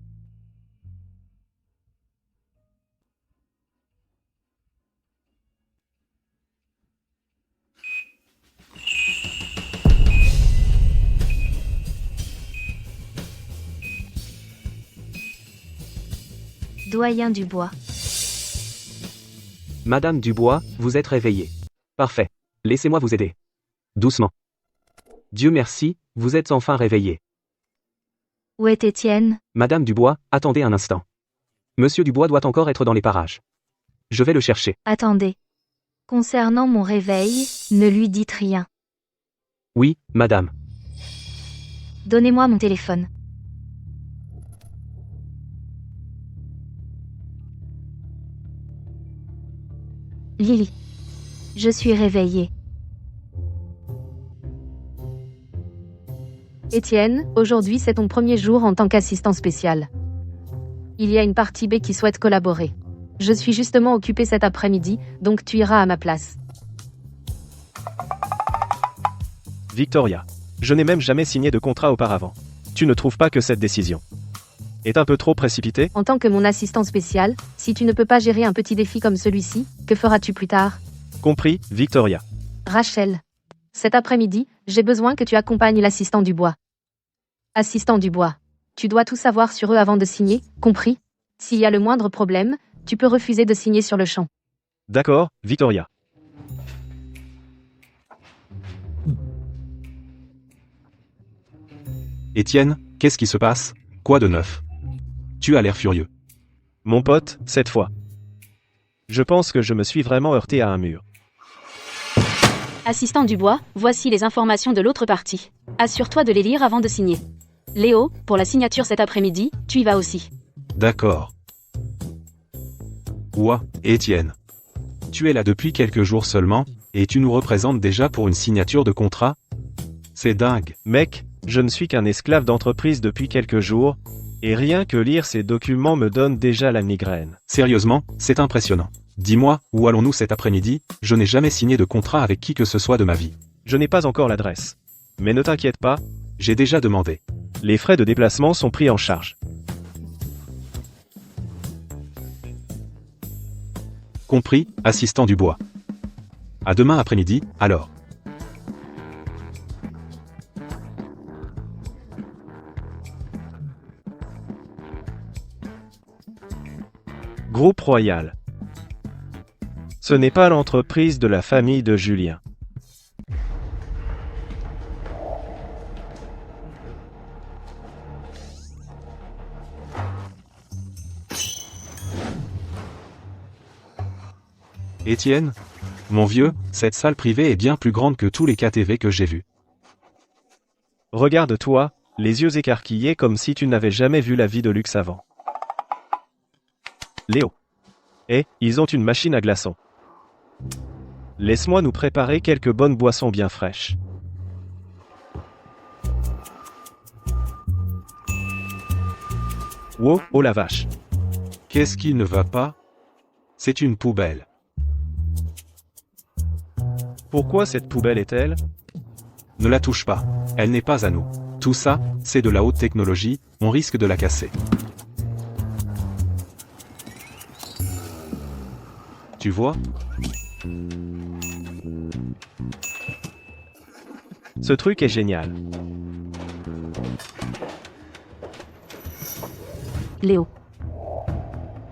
Doyen Dubois. Madame Dubois, vous êtes réveillée. Parfait. Laissez-moi vous aider. Doucement. Dieu merci, vous êtes enfin réveillée. Où est Étienne? Madame Dubois, attendez un instant. Monsieur Dubois doit encore être dans les parages. Je vais le chercher. Attendez. Concernant mon réveil, ne lui dites rien. Oui, madame. Donnez-moi mon téléphone. Lily. Je suis réveillée. Étienne, aujourd'hui c'est ton premier jour en tant qu'assistant spécial. Il y a une partie B qui souhaite collaborer. Je suis justement occupée cet après-midi, donc tu iras à ma place. Victoria. Je n'ai même jamais signé de contrat auparavant. Tu ne trouves pas que cette décision est un peu trop précipitée? En tant que mon assistant spécial, si tu ne peux pas gérer un petit défi comme celui-ci, que feras-tu plus tard? Compris, Victoria. Rachel. Cet après-midi, j'ai besoin que tu accompagnes l'assistant Dubois. Assistant Dubois. Tu dois tout savoir sur eux avant de signer, compris? S'il y a le moindre problème, tu peux refuser de signer sur le champ. D'accord, Victoria. Étienne, qu'est-ce qui se passe? Quoi de neuf? Tu as l'air furieux. Mon pote, cette fois. Je pense que je me suis vraiment heurté à un mur. Assistant Dubois, voici les informations de l'autre partie. Assure-toi de les lire avant de signer. Léo, pour la signature cet après-midi, tu y vas aussi. D'accord. Ouah, Étienne. Tu es là depuis quelques jours seulement, et tu nous représentes déjà pour une signature de contrat? C'est dingue. Mec, je ne suis qu'un esclave d'entreprise depuis quelques jours, et rien que lire ces documents me donne déjà la migraine. Sérieusement, c'est impressionnant. Dis-moi, où allons-nous cet après-midi? Je n'ai jamais signé de contrat avec qui que ce soit de ma vie. Je n'ai pas encore l'adresse. Mais ne t'inquiète pas, J'ai déjà demandé. les frais de déplacement sont pris en charge. Compris, assistant Dubois. À demain après-midi, alors. Groupe Royal. Ce n'est pas l'entreprise de la famille de Julien. Étienne? Mon vieux, cette salle privée est bien plus grande que tous les KTV que j'ai vus. Regarde-toi, les yeux écarquillés comme si tu n'avais jamais vu la vie de luxe avant. Léo. Eh, ils ont une machine à glaçons. Laisse-moi nous préparer quelques bonnes boissons bien fraîches. Wow, oh la vache. Qu'est-ce qui ne va pas? C'est une poubelle. Pourquoi cette poubelle est-elle? Ne la touche pas. Elle n'est pas à nous. Tout ça, c'est de la haute technologie, on risque de la casser. Tu vois? Ce truc est génial. Léo.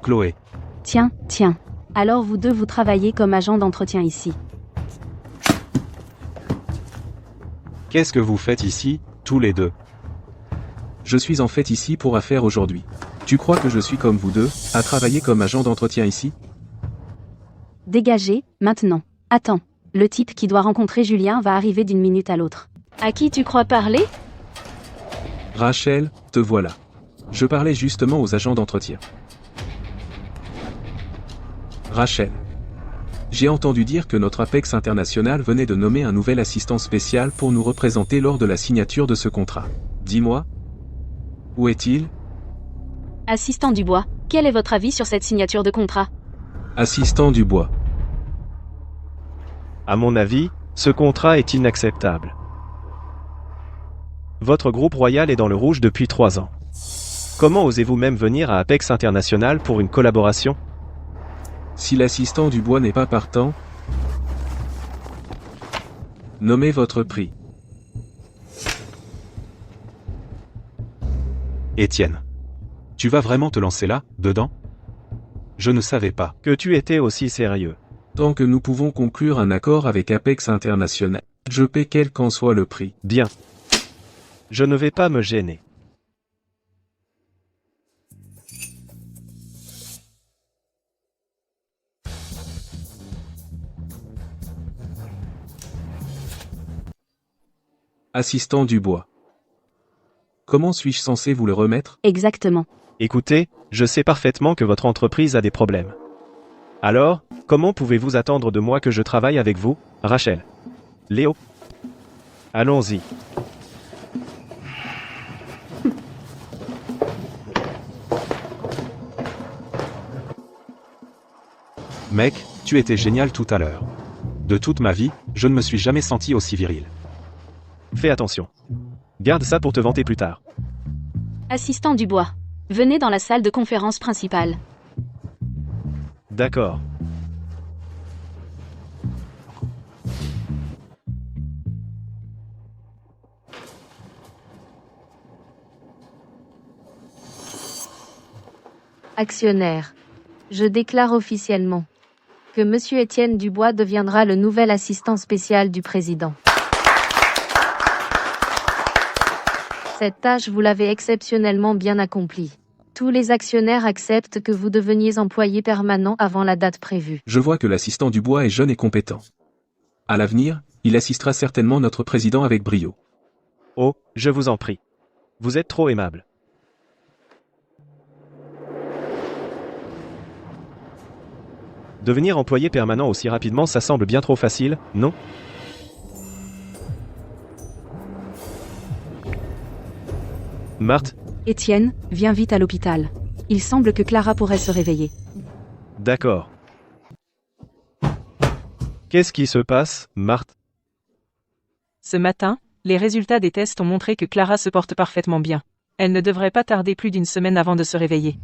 Chloé. Tiens. Alors vous deux vous travaillez comme agent d'entretien ici. Qu'est-ce que vous faites ici, tous les deux? Je suis en fait ici pour affaire aujourd'hui. Tu crois que je suis comme vous deux, à travailler comme agent d'entretien ici? Dégagez, maintenant. Attends. Le type qui doit rencontrer Julien va arriver d'une minute à l'autre. À qui tu crois parler? Rachel, te voilà. Je parlais justement aux agents d'entretien. Rachel. J'ai entendu dire que notre Apex International venait de nommer un nouvel assistant spécial pour nous représenter lors de la signature de ce contrat. Dis-moi. Où est-il? Assistant Dubois, quel est votre avis sur cette signature de contrat? Assistant Dubois. À mon avis, ce contrat est inacceptable. Votre groupe Royal est dans le rouge depuis 3 ans. Comment osez-vous même venir à Apex International pour une collaboration? Si l'assistant Dubois n'est pas partant, nommez votre prix. Étienne. Tu vas vraiment te lancer là, dedans? Je ne savais pas. que tu étais aussi sérieux. Tant que nous pouvons conclure un accord avec Apex International, je paie quel qu'en soit le prix. Bien. Je ne vais pas me gêner. Assistant Dubois. Comment suis-je censé vous le remettre? Exactement. Écoutez, je sais parfaitement que votre entreprise a des problèmes. Alors, comment pouvez-vous attendre de moi que je travaille avec vous, Rachel? Léo? Allons-y. Mec, tu étais génial tout à l'heure. De toute ma vie, je ne me suis jamais senti aussi viril. Fais attention. Garde ça pour te vanter plus tard. Assistant Dubois. Venez dans la salle de conférence principale. D'accord. Actionnaire. Je déclare officiellement que Monsieur Étienne Dubois deviendra le nouvel assistant spécial du président. Cette tâche, vous l'avez exceptionnellement bien accomplie. Tous les actionnaires acceptent que vous deveniez employé permanent avant la date prévue. Je vois que l'assistant Dubois est jeune et compétent. À l'avenir, il assistera certainement notre président avec brio. Oh, je vous en prie. Vous êtes trop aimable. Devenir employé permanent aussi rapidement, ça semble bien trop facile, non? Marthe, Étienne, viens vite à l'hôpital. Il semble que Clara pourrait se réveiller. d'accord. Qu'est-ce qui se passe, Marthe? Ce matin, les résultats des tests ont montré que Clara se porte parfaitement bien. Elle ne devrait pas tarder plus d'une semaine avant de se réveiller.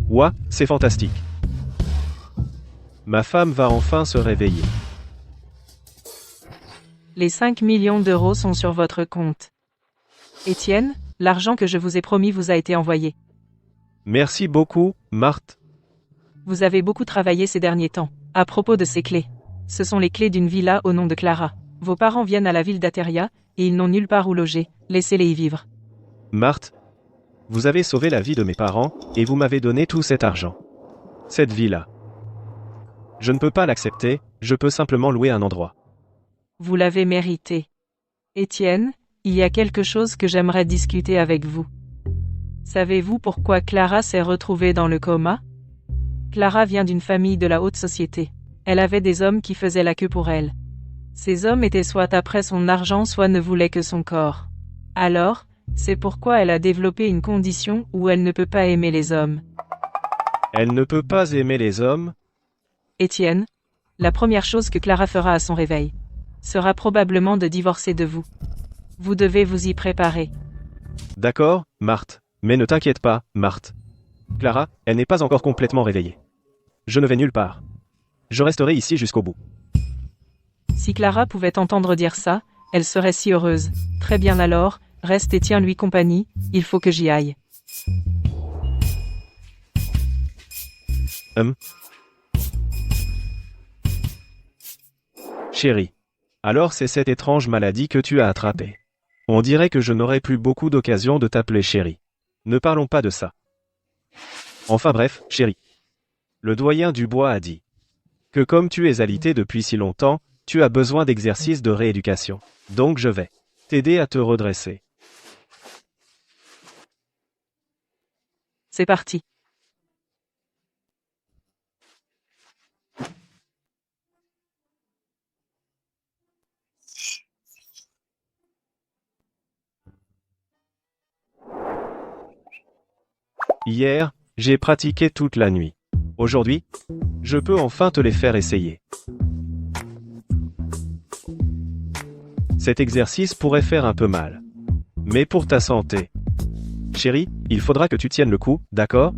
Ouah, c'est fantastique. Ma femme va enfin se réveiller. Les 5 millions d'euros sont sur votre compte. Étienne, l'argent que je vous ai promis vous a été envoyé. Merci beaucoup, Marthe. Vous avez beaucoup travaillé ces derniers temps. À propos de ces clés. Ce sont les clés d'une villa au nom de Clara. Vos parents viennent à la ville d'Ateria, et ils n'ont nulle part où loger. Laissez-les y vivre. Marthe, vous avez sauvé la vie de mes parents, et vous m'avez donné tout cet argent. Cette villa. Je ne peux pas l'accepter, je peux simplement louer un endroit. Vous l'avez mérité. Étienne, il y a quelque chose que j'aimerais discuter avec vous. Savez-vous pourquoi Clara s'est retrouvée dans le coma? Clara vient d'une famille de la haute société. Elle avait des hommes qui faisaient la queue pour elle. Ces hommes étaient soit après son argent, soit ne voulaient que son corps. Alors, c'est pourquoi elle a développé une condition où elle ne peut pas aimer les hommes. Elle ne peut pas aimer les hommes? Étienne, la première chose que Clara fera à son réveil sera probablement de divorcer de vous. Vous devez vous y préparer. D'accord, Marthe. Mais ne t'inquiète pas, Marthe. Clara, elle n'est pas encore complètement réveillée. Je ne vais nulle part. Je resterai ici jusqu'au bout. Si Clara pouvait entendre dire ça, elle serait si heureuse. Très bien alors, reste et tiens-lui compagnie, il faut que j'y aille. Chérie. Alors c'est cette étrange maladie que tu as attrapée. On dirait que je n'aurai plus beaucoup d'occasions de t'appeler chérie. Ne parlons pas de ça. Enfin bref, chérie. Le doyen Dubois a dit que comme tu es alité depuis si longtemps, tu as besoin d'exercices de rééducation. Donc je vais t'aider à te redresser. C'est parti. Hier, j'ai pratiqué toute la nuit. Aujourd'hui, je peux enfin te les faire essayer. Cet exercice pourrait faire un peu mal. Mais pour ta santé. Chérie, il faudra que tu tiennes le coup, d'accord?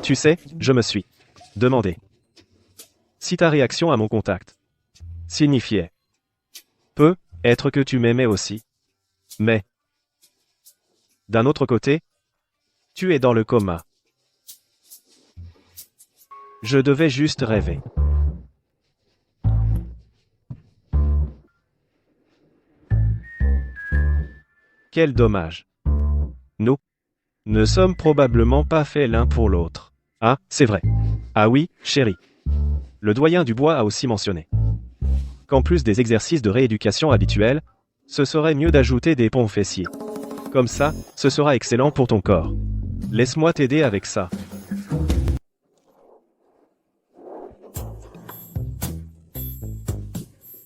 Tu sais, je me suis demandé si ta réaction à mon contact signifiait peut être que tu m'aimais aussi. Mais, d'un autre côté, tu es dans le coma. Je devais juste rêver. Quel dommage. Nous ne sommes probablement pas faits l'un pour l'autre. Ah, c'est vrai. Ah oui, chérie. Le doyen Dubois a aussi mentionné qu'en plus des exercices de rééducation habituels, ce serait mieux d'ajouter des pompes fessiers. Comme ça, ce sera excellent pour ton corps. Laisse-moi t'aider avec ça.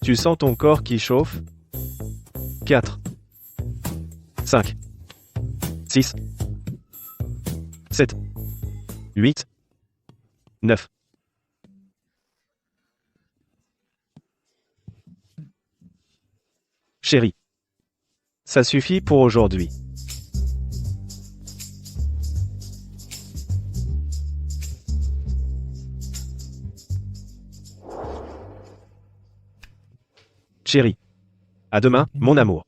Tu sens ton corps qui chauffe? 4, 5, 6, 7, 8, 9. Chérie, ça suffit pour aujourd'hui. Chérie, à demain, mon amour.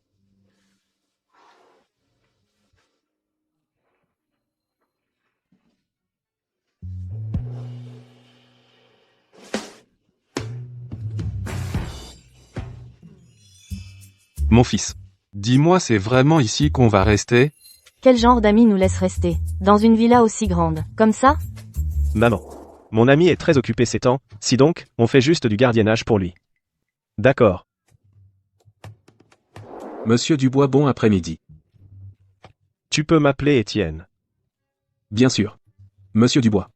Mon fils. Dis-moi, c'est vraiment ici qu'on va rester? Quel genre d'amis nous laisse rester dans une villa aussi grande, comme ça? Maman, mon ami est très occupé ces temps, si donc, on fait juste du gardiennage pour lui. D'accord. Monsieur Dubois, bon après-midi. Tu peux m'appeler Étienne. Bien sûr. Monsieur Dubois.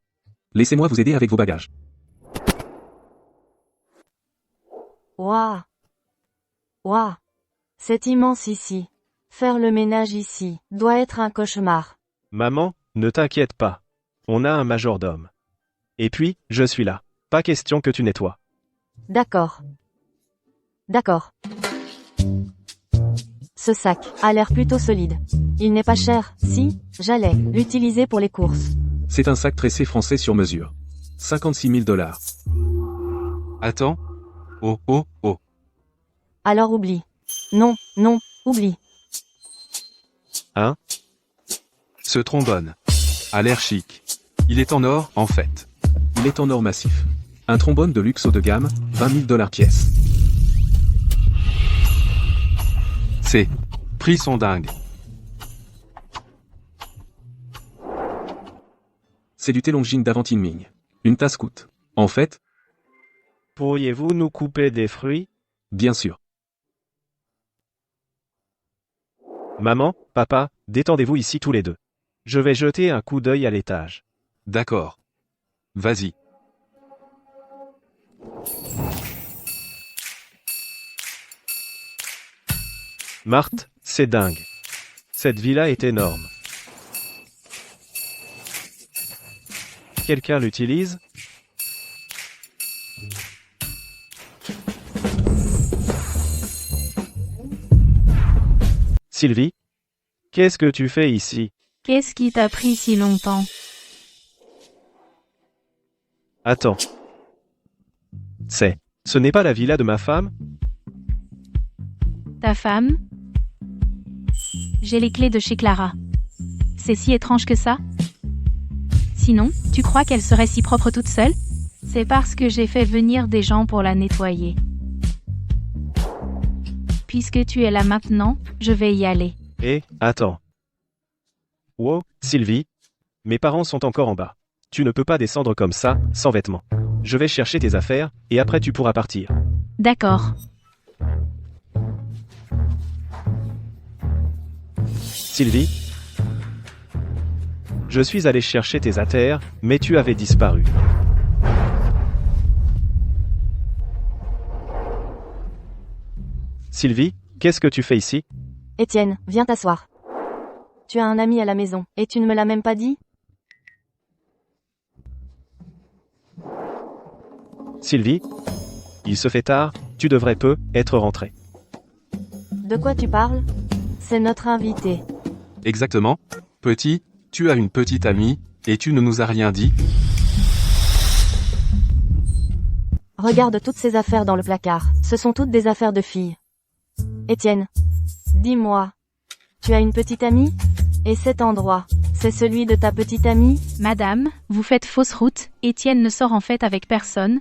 Laissez-moi vous aider avec vos bagages. Waouh. Waouh. C'est immense ici. Faire le ménage ici doit être un cauchemar. Maman, ne t'inquiète pas. On a un majordome. Et puis, je suis là. Pas question que tu nettoies. D'accord. D'accord. Ce sac a l'air plutôt solide. Il n'est pas cher, si, j'allais l'utiliser pour les courses. C'est un sac tressé français sur mesure. 56 000 $. Attends. Oh, oh, oh. Alors oublie. Non, non, oublie. Hein? Ce trombone. A l'air chic. Il est en or, en fait. Il est en or massif. Un trombone de luxe haut de gamme, 20 000 $ pièce. Ces prix sont dingues. C'est du thé Longines d'Aventine Ming. Une tasse coûte. En fait, Pourriez-vous nous couper des fruits? bien sûr. Maman, papa, détendez-vous ici tous les deux. Je vais jeter un coup d'œil à l'étage. D'accord. Vas-y. Marthe, c'est dingue. Cette villa est énorme. Quelqu'un l'utilise? Sylvie? Qu'est-ce que tu fais ici? Qu'est-ce qui t'a pris si longtemps? Attends. Ce n'est pas la villa de ma femme? Ta femme? J'ai les clés de chez Clara. C'est si étrange que ça? Sinon, tu crois qu'elle serait si propre toute seule? C'est parce que j'ai fait venir des gens pour la nettoyer. Puisque tu es là maintenant, je vais y aller. Attends. Wow, Sylvie. Mes parents sont encore en bas. Tu ne peux pas descendre comme ça, sans vêtements. Je vais chercher tes affaires, et après tu pourras partir. D'accord. Sylvie? Je suis allé chercher tes affaires, mais tu avais disparu. Sylvie, qu'est-ce que tu fais ici? Étienne, viens t'asseoir. Tu as un ami à la maison, et tu ne me l'as même pas dit? Sylvie? Il se fait tard, tu devrais être rentrée. De quoi tu parles? C'est notre invité. Exactement. Petit, tu as une petite amie, et tu ne nous as rien dit? Regarde toutes ces affaires dans le placard. Ce sont toutes des affaires de filles. Étienne. Dis-moi. Tu as une petite amie? Et cet endroit, c'est celui de ta petite amie? Madame, vous faites fausse route, Étienne ne sort en fait avec personne.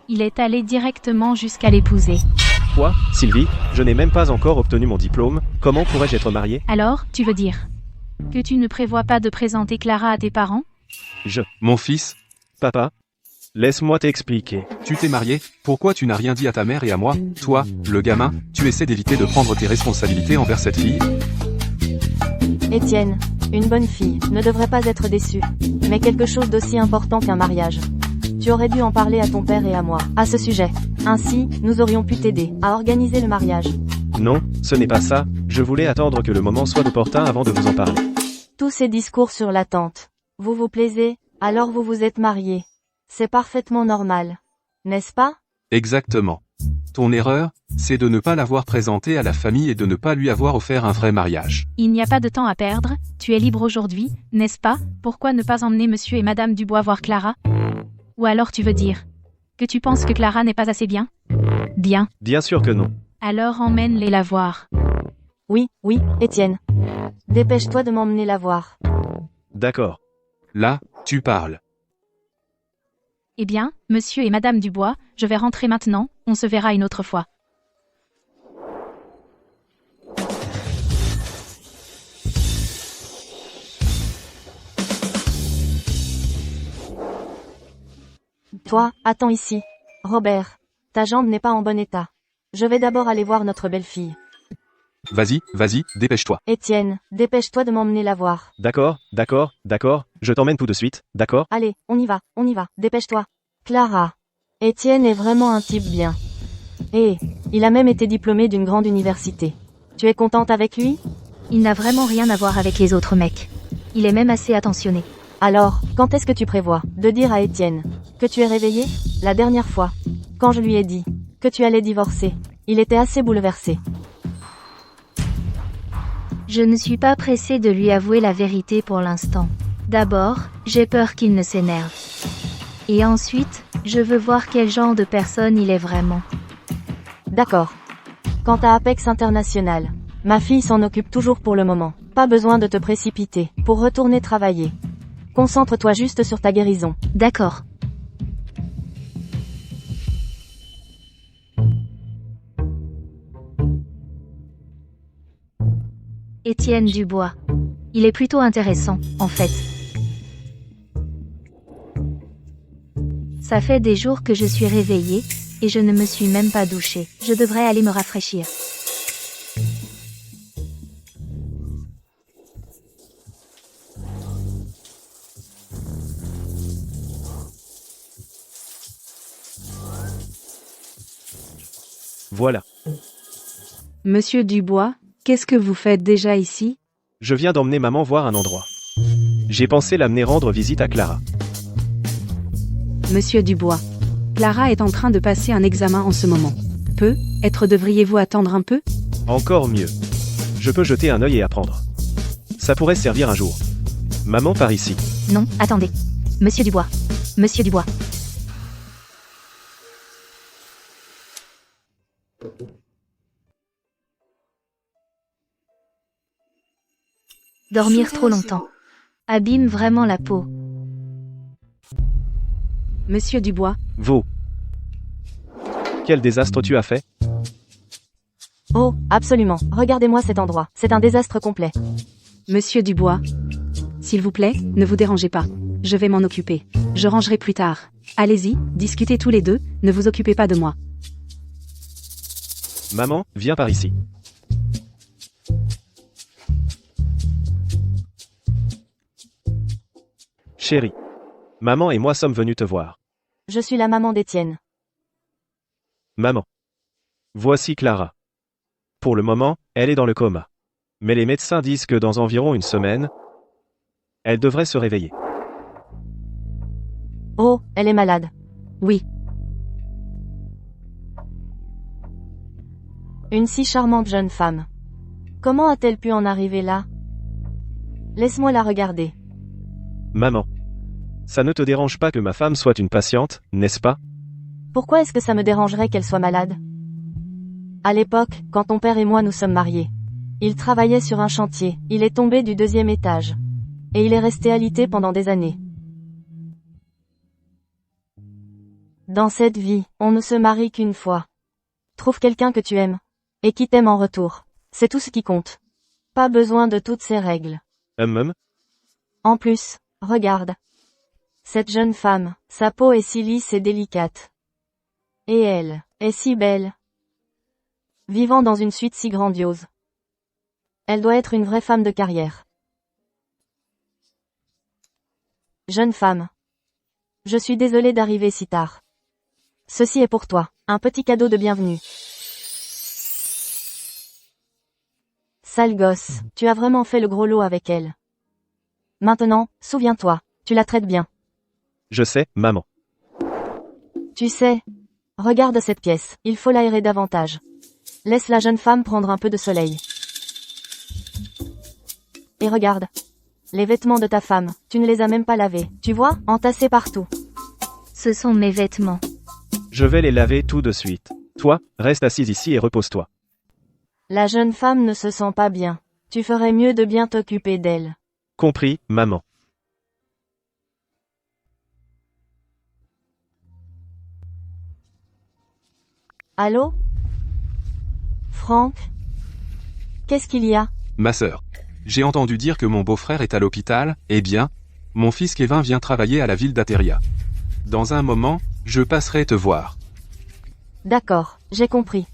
Il est allé directement jusqu'à l'épouser. Quoi, Sylvie? Je n'ai même pas encore obtenu mon diplôme, comment pourrais-je être marié? Alors, tu veux dire que tu ne prévois pas de présenter Clara à tes parents? Mon fils, Papa? Laisse-moi t'expliquer. tu t'es marié, pourquoi tu n'as rien dit à ta mère et à moi? Toi, le gamin, tu essaies d'éviter de prendre tes responsabilités envers cette fille? Étienne, une bonne fille, ne devrait pas être déçue. Mais quelque chose d'aussi important qu'un mariage. Tu aurais dû en parler à ton père et à moi, à ce sujet. Ainsi, nous aurions pu t'aider à organiser le mariage. Non, ce n'est pas ça, je voulais attendre que le moment soit opportun avant de vous en parler. Tous ces discours sur l'attente. Vous vous plaisez, alors vous vous êtes mariés. C'est parfaitement normal. N'est-ce pas? Exactement. Ton erreur, c'est de ne pas l'avoir présenté à la famille et de ne pas lui avoir offert un vrai mariage. Il n'y a pas de temps à perdre, tu es libre aujourd'hui, n'est-ce pas? Pourquoi ne pas emmener monsieur et madame Dubois voir Clara? Ou alors tu veux dire que tu penses que Clara n'est pas assez bien? Bien. Bien sûr que non. Alors emmène-les la voir. Oui, Étienne. Dépêche-toi de m'emmener la voir. D'accord. Là, tu parles. Eh bien, monsieur et madame Dubois, je vais rentrer maintenant, on se verra une autre fois. Toi, attends ici. Robert, ta jambe n'est pas en bon état. Je vais d'abord aller voir notre belle-fille. Vas-y, dépêche-toi. Étienne, dépêche-toi de m'emmener la voir. D'accord, je t'emmène tout de suite, d'accord? Allez, on y va, dépêche-toi. Clara. Étienne est vraiment un type bien. Et, il a même été diplômé d'une grande université. Tu es contente avec lui? Il n'a vraiment rien à voir avec les autres mecs. Il est même assez attentionné. Alors, quand est-ce que tu prévois de dire à Étienne que tu es réveillé? La dernière fois, quand je lui ai dit que tu allais divorcer, il était assez bouleversé. Je ne suis pas pressée de lui avouer la vérité pour l'instant. D'abord, j'ai peur qu'il ne s'énerve. Et ensuite, je veux voir quel genre de personne il est vraiment. D'accord. Quant à Apex International, ma fille s'en occupe toujours pour le moment. Pas besoin de te précipiter pour retourner travailler. Concentre-toi juste sur ta guérison. D'accord. Étienne Dubois. Il est plutôt intéressant, en fait. Ça fait des jours que je suis réveillée, et je ne me suis même pas douchée. Je devrais aller me rafraîchir. Voilà. Monsieur Dubois, qu'est-ce que vous faites déjà ici? Je viens d'emmener maman voir un endroit. J'ai pensé l'amener rendre visite à Clara. Monsieur Dubois. Clara est en train de passer un examen en ce moment. Devriez-vous attendre un peu? Encore mieux. Je peux jeter un œil et apprendre. Ça pourrait servir un jour. Maman par ici. Non, attendez. Monsieur Dubois. Monsieur Dubois. Dormir trop longtemps abîme vraiment la peau. Monsieur Dubois. Vous. Quel désastre tu as fait? Oh, absolument. Regardez-moi cet endroit. C'est un désastre complet. Monsieur Dubois. S'il vous plaît, ne vous dérangez pas. Je vais m'en occuper. Je rangerai plus tard. Allez-y, discutez tous les deux, ne vous occupez pas de moi. Maman, viens par ici. Chérie. Maman et moi sommes venus te voir. Je suis la maman d'Étienne. Maman. Voici Clara. Pour le moment, elle est dans le coma. Mais les médecins disent que dans environ une semaine, elle devrait se réveiller. Oh, elle est malade. Oui. Une si charmante jeune femme. Comment a-t-elle pu en arriver là? Laisse-moi la regarder. Maman. Ça ne te dérange pas que ma femme soit une patiente, n'est-ce pas? Pourquoi est-ce que ça me dérangerait qu'elle soit malade? À l'époque, quand ton père et moi nous sommes mariés, il travaillait sur un chantier, il est tombé du 2e étage. Et il est resté alité pendant des années. Dans cette vie, on ne se marie qu'une fois. Trouve quelqu'un que tu aimes. Et qui t'aime en retour. C'est tout ce qui compte. Pas besoin de toutes ces règles. En plus, regarde. Cette jeune femme, sa peau est si lisse et délicate. Et elle, est si belle. Vivant dans une suite si grandiose. Elle doit être une vraie femme de carrière. Jeune femme. Je suis désolée d'arriver si tard. Ceci est pour toi, un petit cadeau de bienvenue. Sale gosse, tu as vraiment fait le gros lot avec elle. Maintenant, souviens-toi, tu la traites bien. Je sais, maman. Tu sais, regarde cette pièce, il faut l'aérer davantage. Laisse la jeune femme prendre un peu de soleil. Et regarde. Les vêtements de ta femme, tu ne les as même pas lavés, tu vois, entassés partout. Ce sont mes vêtements. Je vais les laver tout de suite. Toi, reste assise ici et repose-toi. La jeune femme ne se sent pas bien. Tu ferais mieux de bien t'occuper d'elle. Compris, maman. Allô? Franck? Qu'est-ce qu'il y a? Ma sœur. J'ai entendu dire que mon beau-frère est à l'hôpital, eh bien, mon fils Kevin vient travailler à la ville d'Ateria. Dans un moment, je passerai te voir. D'accord, j'ai compris.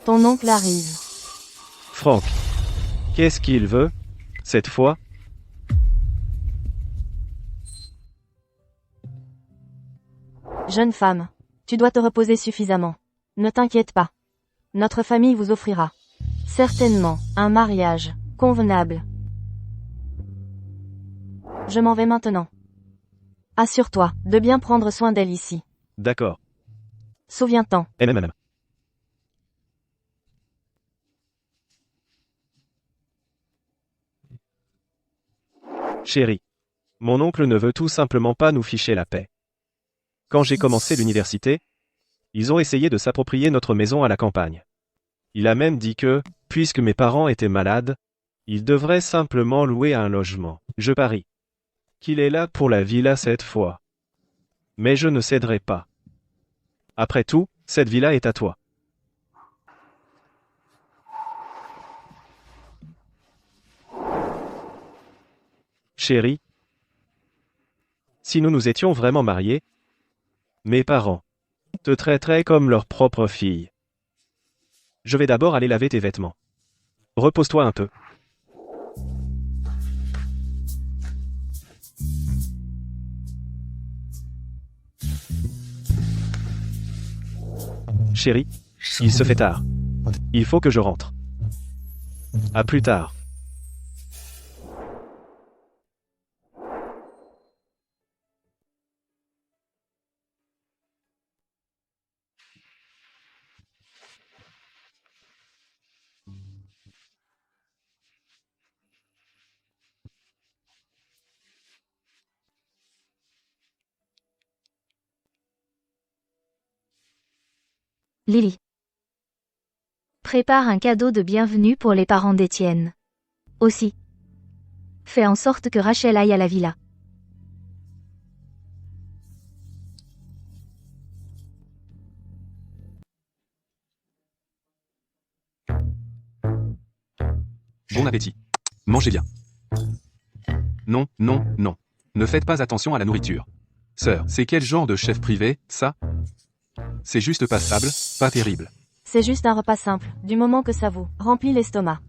Ton oncle arrive. Franck. Qu'est-ce qu'il veut, cette fois? Jeune femme, tu dois te reposer suffisamment. Ne t'inquiète pas. Notre famille vous offrira certainement un mariage convenable. Je m'en vais maintenant. Assure-toi de bien prendre soin d'elle ici. D'accord. Souviens-t'en. Chérie. Mon oncle ne veut tout simplement pas nous ficher la paix. Quand j'ai commencé l'université, ils ont essayé de s'approprier notre maison à la campagne. Il a même dit que, puisque mes parents étaient malades, ils devraient simplement louer un logement. Je parie qu'il est là pour la villa cette fois. Mais je ne céderai pas. Après tout, cette villa est à toi. Chérie, si nous nous étions vraiment mariés, mes parents te traiteraient comme leur propre fille. Je vais d'abord aller laver tes vêtements. Repose-toi un peu. Chérie, il se fait tard. Il faut que je rentre. À plus tard. Lily. Prépare un cadeau de bienvenue pour les parents d'Étienne. Aussi. Fais en sorte que Rachel aille à la villa. Bon appétit. Mangez bien. Non, non, non. Ne faites pas attention à la nourriture. Sœur, c'est quel genre de chef privé, ça? C'est juste passable, pas terrible. C'est juste un repas simple, du moment que ça vous remplit l'estomac.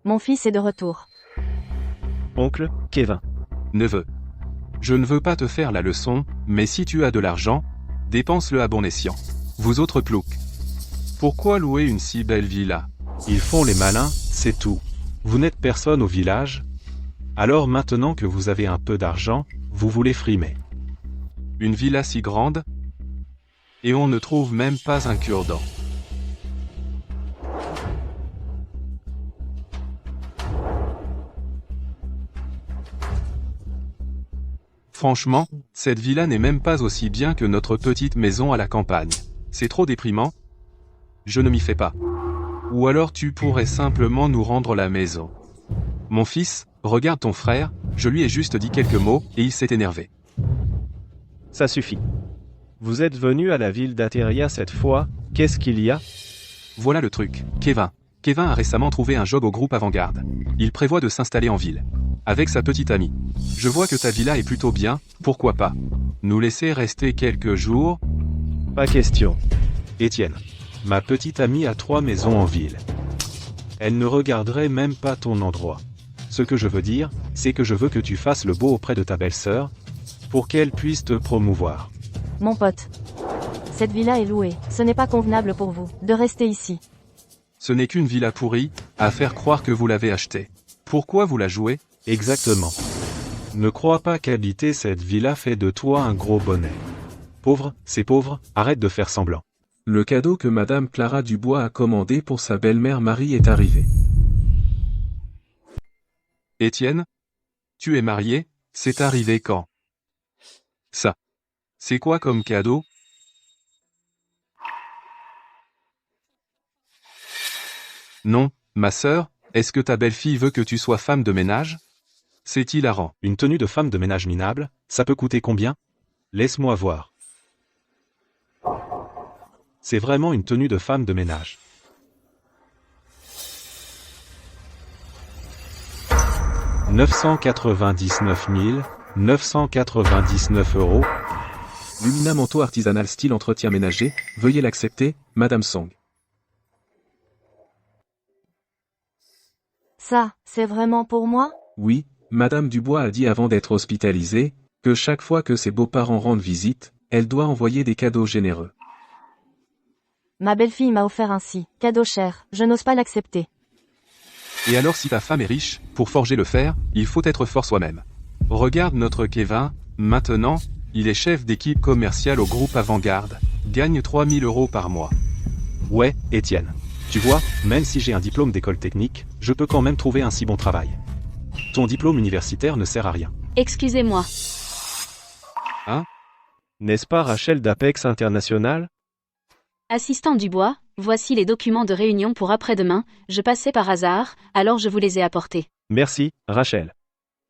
Mon fils est de retour. Oncle, Kevin. Neveu. Je ne veux pas te faire la leçon, mais si tu as de l'argent, dépense-le à bon escient. Vous autres ploucs. Pourquoi louer une si belle villa? Ils font les malins, c'est tout. Vous n'êtes personne au village. Alors maintenant que vous avez un peu d'argent, vous voulez frimer. Une villa si grande? Et on ne trouve même pas un cure-dent. Franchement, cette villa n'est même pas aussi bien que notre petite maison à la campagne. C'est trop déprimant. Je ne m'y fais pas. Ou alors tu pourrais simplement nous rendre la maison. Mon fils, regarde ton frère, je lui ai juste dit quelques mots et il s'est énervé. Ça suffit. Vous êtes venu à la ville d'Ateria cette fois, qu'est-ce qu'il y a? Voilà le truc, Kevin. Kevin a récemment trouvé un job au groupe Avant-Garde. Il prévoit de s'installer en ville. Avec sa petite amie. Je vois que ta villa est plutôt bien, pourquoi pas? Nous laisser rester quelques jours? Pas question. Étienne, ma petite amie a 3 maisons en ville. Elle ne regarderait même pas ton endroit. Ce que je veux dire, c'est que je veux que tu fasses le beau auprès de ta belle-sœur, pour qu'elle puisse te promouvoir. Mon pote. Cette villa est louée, ce n'est pas convenable pour vous, de rester ici. Ce n'est qu'une villa pourrie, à faire croire que vous l'avez achetée. Pourquoi vous la jouez? Exactement. Ne crois pas qu'habiter cette villa fait de toi un gros bonnet. Pauvre, c'est pauvre, arrête de faire semblant. Le cadeau que Madame Clara Dubois a commandé pour sa belle-mère Marie est arrivé. Étienne? Tu es marié? C'est arrivé quand? Ça. C'est quoi comme cadeau? Non, ma sœur, est-ce que ta belle-fille veut que tu sois femme de ménage? C'est hilarant. Une tenue de femme de ménage minable, ça peut coûter combien? Laisse-moi voir. C'est vraiment une tenue de femme de ménage. « 999 999 €. Lumina manteau artisanal style entretien ménager, veuillez l'accepter, Madame Song. Ça, c'est vraiment pour moi? Oui, Madame Dubois a dit avant d'être hospitalisée, que chaque fois que ses beaux-parents rendent visite, elle doit envoyer des cadeaux généreux. Ma belle-fille m'a offert ainsi, cadeau cher, je n'ose pas l'accepter. Et alors si ta femme est riche, pour forger le fer, il faut être fort soi-même. Regarde notre Kevin, maintenant, il est chef d'équipe commerciale au groupe Avant-Garde, gagne 3000 € par mois. Ouais, Étienne. Tu vois, même si j'ai un diplôme d'école technique, je peux quand même trouver un si bon travail. Ton diplôme universitaire ne sert à rien. Excusez-moi. N'est-ce pas Rachel d'Apex International? Assistant Dubois, voici les documents de réunion pour après-demain, je passais par hasard, alors je vous les ai apportés. Merci, Rachel.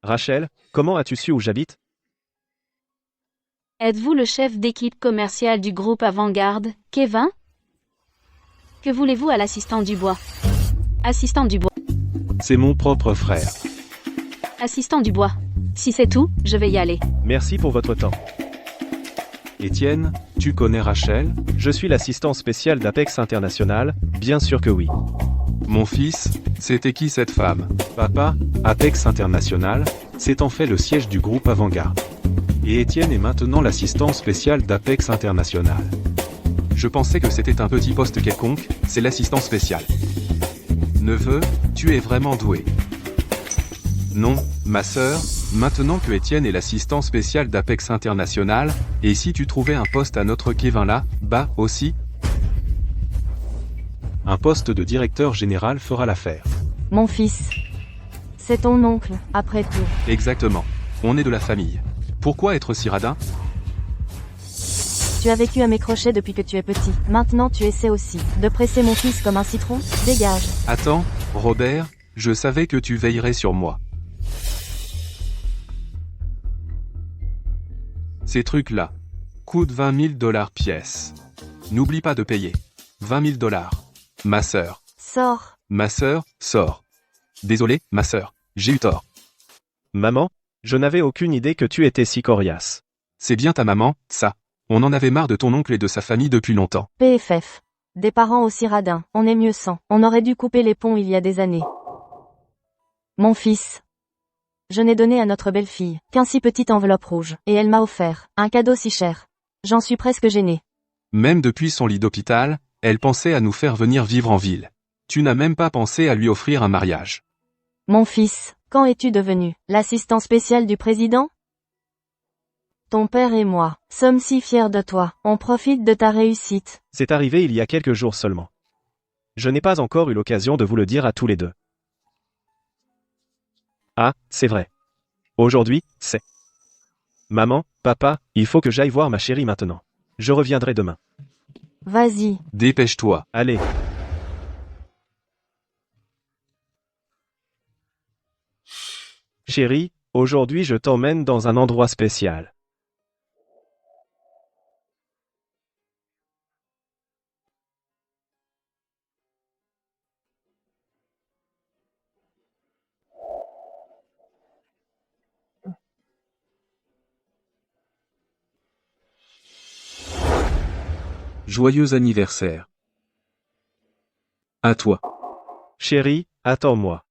Rachel, comment as-tu su où j'habite? Êtes-vous le chef d'équipe commerciale du groupe Avant-Garde, Kevin? Que voulez-vous à l'assistant Dubois? Assistant Dubois. C'est mon propre frère. Assistant Dubois. Si c'est tout, je vais y aller. Merci pour votre temps. Étienne, tu connais Rachel? Je suis l'assistant spécial d'Apex International, bien sûr que oui. Mon fils, c'était qui cette femme? Papa, Apex International, c'est en fait le siège du groupe Avant-Garde. Et Étienne est maintenant l'assistant spécial d'Apex International. Je pensais que c'était un petit poste quelconque, c'est l'assistant spécial. Neveu, tu es vraiment doué. Non, ma sœur, maintenant que Étienne est l'assistant spécial d'Apex International, et si tu trouvais un poste à notre Kevin là, bah, aussi? Un poste de directeur général fera l'affaire. Mon fils. C'est ton oncle, après tout. Exactement. On est de la famille. Pourquoi être si radin? Tu as vécu à mes crochets depuis que tu es petit. Maintenant tu essaies aussi de presser mon fils comme un citron? Dégage. Attends, Robert, je savais que tu veillerais sur moi. Ces trucs-là coûtent 20 000 $ pièce. N'oublie pas de payer. 20 000 $. Ma sœur. Sors. Ma sœur, sors. Désolé, ma sœur, j'ai eu tort. Maman, je n'avais aucune idée que tu étais si coriace. C'est bien ta maman, ça. On en avait marre de ton oncle et de sa famille depuis longtemps. PFF. Des parents aussi radins, on est mieux sans. On aurait dû couper les ponts il y a des années. Mon fils. Je n'ai donné à notre belle-fille qu'un si petite enveloppe rouge, et elle m'a offert un cadeau si cher. J'en suis presque gênée. Même depuis son lit d'hôpital, elle pensait à nous faire venir vivre en ville. Tu n'as même pas pensé à lui offrir un mariage. Mon fils, quand es-tu devenu l'assistant spécial du président? Ton père et moi sommes si fiers de toi, on profite de ta réussite. C'est arrivé il y a quelques jours seulement. Je n'ai pas encore eu l'occasion de vous le dire à tous les deux. Ah, c'est vrai. Aujourd'hui, c'est Maman, papa, il faut que j'aille voir ma chérie maintenant. Je reviendrai demain. Vas-y. Dépêche-toi. Allez. Chérie, aujourd'hui je t'emmène dans un endroit spécial. Joyeux anniversaire. À toi. Chérie, attends-moi.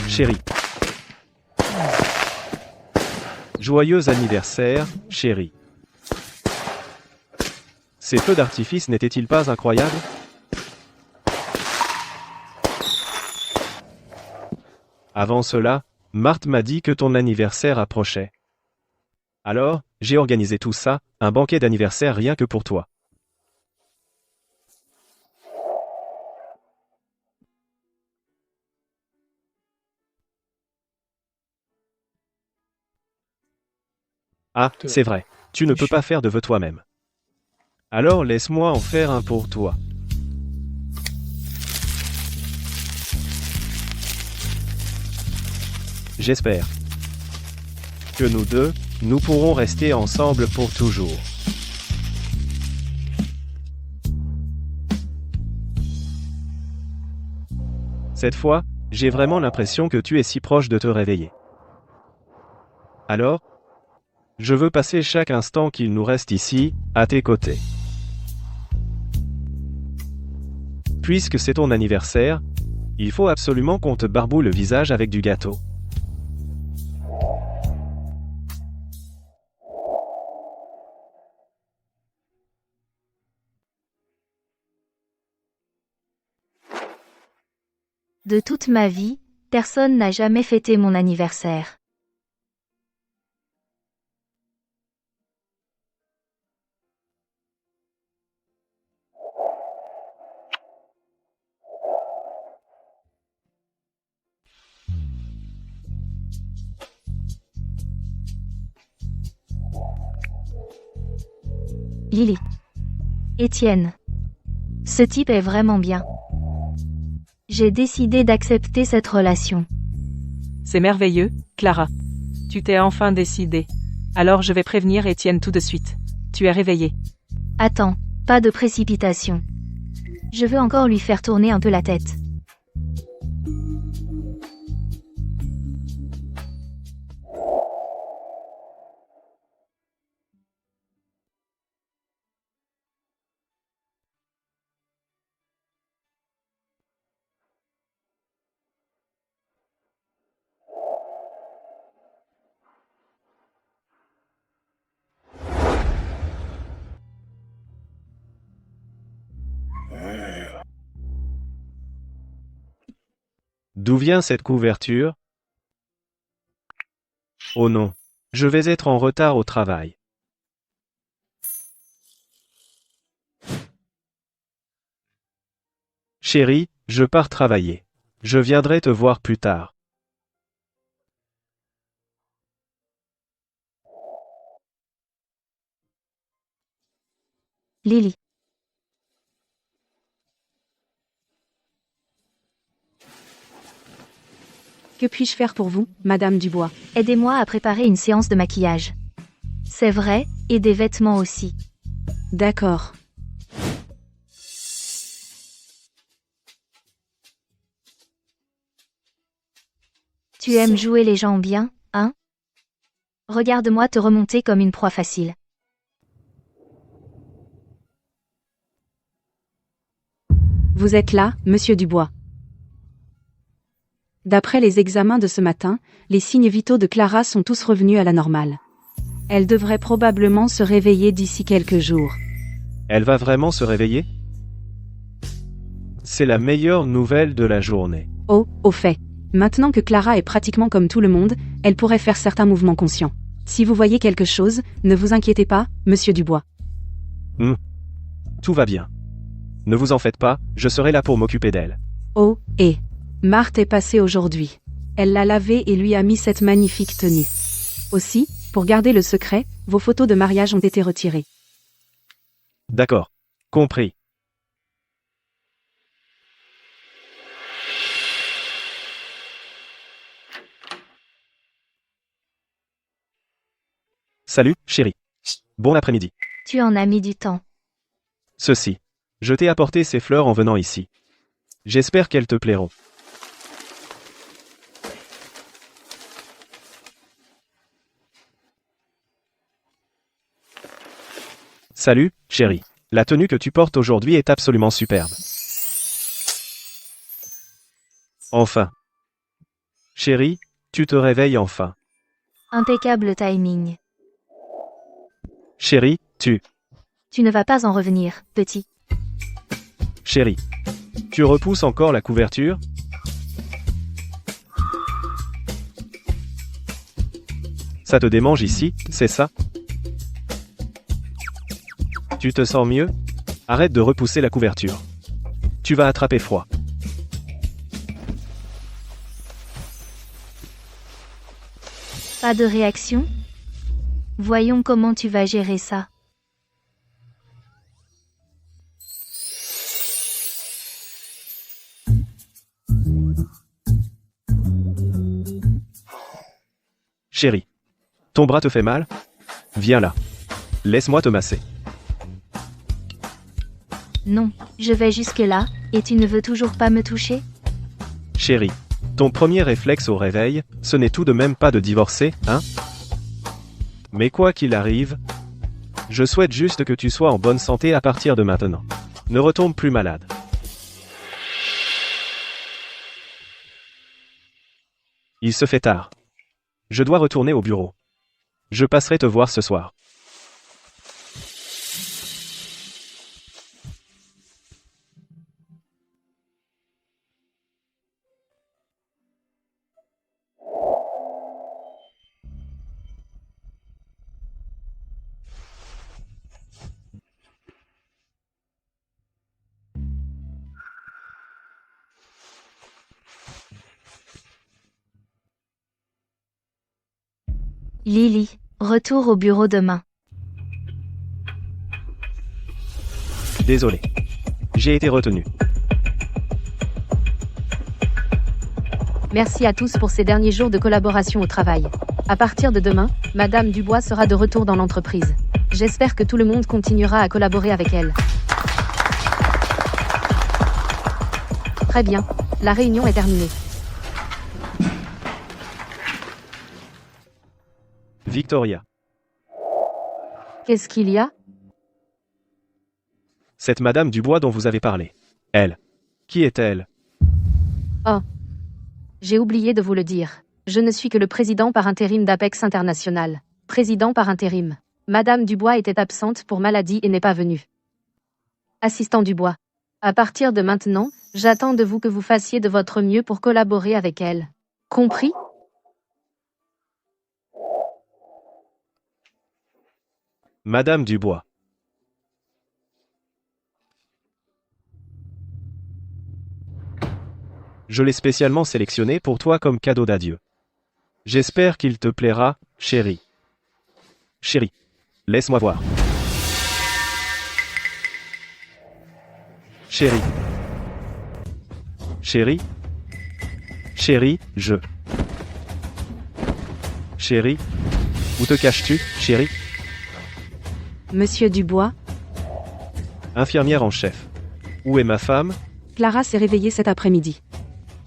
Chérie. Joyeux anniversaire, chérie. Ces feux d'artifice n'étaient-ils pas incroyables? Avant cela, Marthe m'a dit que ton anniversaire approchait. Alors, j'ai organisé tout ça, un banquet d'anniversaire rien que pour toi. Ah, c'est vrai. Tu ne peux pas faire de vœux toi-même. Alors laisse-moi en faire un pour toi. J'espère que nous deux, nous pourrons rester ensemble pour toujours. Cette fois, j'ai vraiment l'impression que tu es si proche de te réveiller. Alors, je veux passer chaque instant qu'il nous reste ici, à tes côtés. Puisque c'est ton anniversaire, il faut absolument qu'on te barboule le visage avec du gâteau. De toute ma vie, personne n'a jamais fêté mon anniversaire. Lily. Étienne. Ce type est vraiment bien. J'ai décidé d'accepter cette relation. C'est merveilleux, Clara. Tu t'es enfin décidée. Alors je vais prévenir Étienne tout de suite. Tu es réveillée. Attends, pas de précipitation. Je veux encore lui faire tourner un peu la tête. D'où vient cette couverture? Oh non, je vais être en retard au travail. Chérie, je pars travailler. Je viendrai te voir plus tard. Lily. Que puis-je faire pour vous, Madame Dubois? Aidez-moi à préparer une séance de maquillage. C'est vrai, et des vêtements aussi. D'accord. Tu aimes jouer les gens bien, hein? Regarde-moi te remonter comme une proie facile. Vous êtes là, monsieur Dubois. D'après les examens de ce matin, les signes vitaux de Clara sont tous revenus à la normale. Elle devrait probablement se réveiller d'ici quelques jours. Elle va vraiment se réveiller? C'est la meilleure nouvelle de la journée. Oh, au fait. Maintenant que Clara est pratiquement comme tout le monde, elle pourrait faire certains mouvements conscients. Si vous voyez quelque chose, ne vous inquiétez pas, monsieur Dubois. Tout va bien. Ne vous en faites pas, je serai là pour m'occuper d'elle. Oh, et Marthe est passée aujourd'hui. Elle l'a lavée et lui a mis cette magnifique tenue. Aussi, pour garder le secret, vos photos de mariage ont été retirées. D'accord. Compris. Salut, chérie. Bon après-midi. Tu en as mis du temps. Ceci. Je t'ai apporté ces fleurs en venant ici. J'espère qu'elles te plairont. Salut, chérie. La tenue que tu portes aujourd'hui est absolument superbe. Enfin. Chérie, tu te réveilles enfin. Impeccable timing. Chérie, tu Tu ne vas pas en revenir, petit. Chérie. Tu repousses encore la couverture? Ça te démange ici, c'est ça? Tu te sens mieux? Arrête de repousser la couverture. Tu vas attraper froid. Pas de réaction? Voyons comment tu vas gérer ça. Chérie. Ton bras te fait mal? Viens là. Laisse-moi te masser. Non, je vais jusque-là, et tu ne veux toujours pas me toucher? Chérie. Ton premier réflexe au réveil, ce n'est tout de même pas de divorcer, hein? Mais quoi qu'il arrive, je souhaite juste que tu sois en bonne santé à partir de maintenant. Ne retombe plus malade. Il se fait tard. Je dois retourner au bureau. Je passerai te voir ce soir. Lily, retour au bureau demain. Désolé. J'ai été retenu. Merci à tous pour ces derniers jours de collaboration au travail. À partir de demain, Madame Dubois sera de retour dans l'entreprise. J'espère que tout le monde continuera à collaborer avec elle. Très bien, la réunion est terminée. Victoria. Qu'est-ce qu'il y a? Cette Madame Dubois dont vous avez parlé. Elle. Qui est-elle? Oh. J'ai oublié de vous le dire. Je ne suis que le président par intérim d'Apex International. Président par intérim. Madame Dubois était absente pour maladie et n'est pas venue. Assistant Dubois. À partir de maintenant, j'attends de vous que vous fassiez de votre mieux pour collaborer avec elle. Compris? Madame Dubois. Je l'ai spécialement sélectionné pour toi comme cadeau d'adieu. J'espère qu'il te plaira, chérie. Chérie, laisse-moi voir. Chérie. Chérie. Chérie, je. Chérie. Où te caches-tu, chérie? Monsieur Dubois, Infirmière en chef. Où est ma femme? Clara s'est réveillée cet après-midi.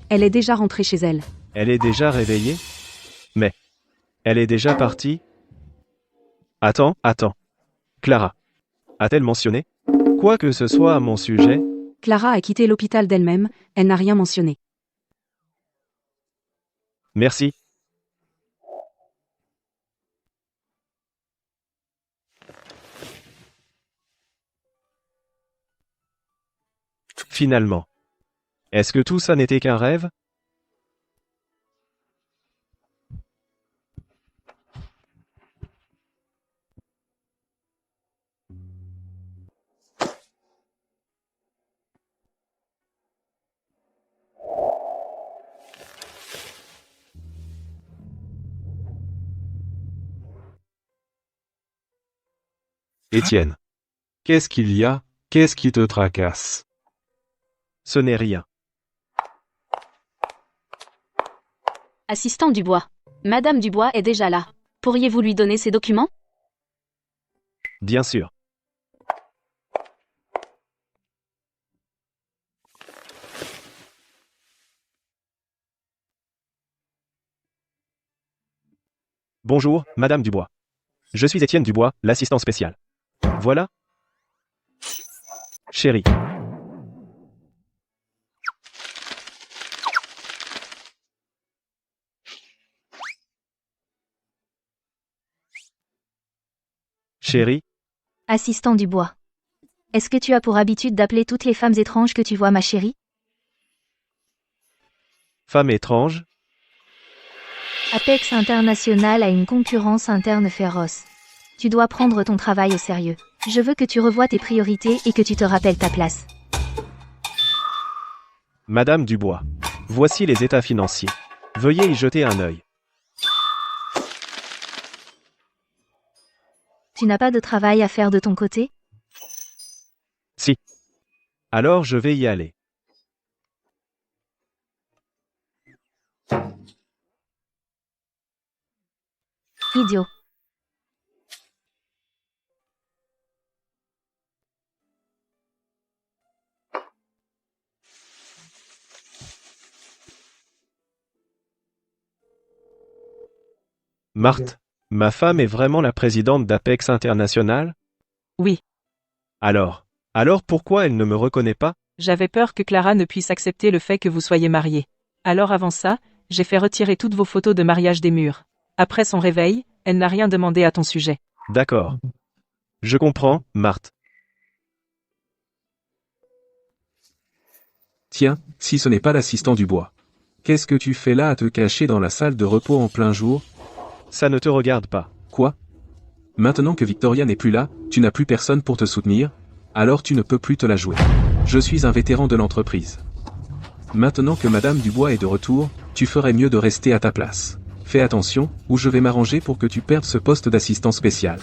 Elle est déjà rentrée chez elle. Elle est déjà réveillée? Mais elle est déjà partie? Attends. Clara. A-t-elle mentionné quoi que ce soit à mon sujet? Clara a quitté l'hôpital d'elle-même, elle n'a rien mentionné. Merci. Finalement. Est-ce que tout ça n'était qu'un rêve? Étienne. Qu'est-ce qu'il y a? Qu'est-ce qui te tracasse? Ce n'est rien. Assistant Dubois. Madame Dubois est déjà là. Pourriez-vous lui donner ces documents? Bien sûr. Bonjour, Madame Dubois. Je suis Étienne Dubois, l'assistant spécial. Voilà. Chérie. Chérie, Assistant Dubois. Est-ce que tu as pour habitude d'appeler toutes les femmes étranges que tu vois ma chérie? femme étrange, Apex International a une concurrence interne féroce. Tu dois prendre ton travail au sérieux. Je veux que tu revoies tes priorités et que tu te rappelles ta place. Madame Dubois. Voici les états financiers. Veuillez y jeter un œil. Tu n'as pas de travail à faire de ton côté? Si. Alors je vais y aller. Idiot. Marthe, ma femme est vraiment la présidente d'Apex International? Oui. Alors pourquoi elle ne me reconnaît pas? J'avais peur que Clara ne puisse accepter le fait que vous soyez mariés. Alors avant ça, j'ai fait retirer toutes vos photos de mariage des murs. Après son réveil, elle n'a rien demandé à ton sujet. D'accord. Je comprends, Marthe. Tiens, si ce n'est pas l'assistant Dubois. Qu'est-ce que tu fais là à te cacher dans la salle de repos en plein jour? Ça ne te regarde pas. Quoi? Maintenant que Victoria n'est plus là, tu n'as plus personne pour te soutenir? Alors tu ne peux plus te la jouer. Je suis un vétéran de l'entreprise. Maintenant que Madame Dubois est de retour, tu ferais mieux de rester à ta place. Fais attention, ou je vais m'arranger pour que tu perdes ce poste d'assistant spécial.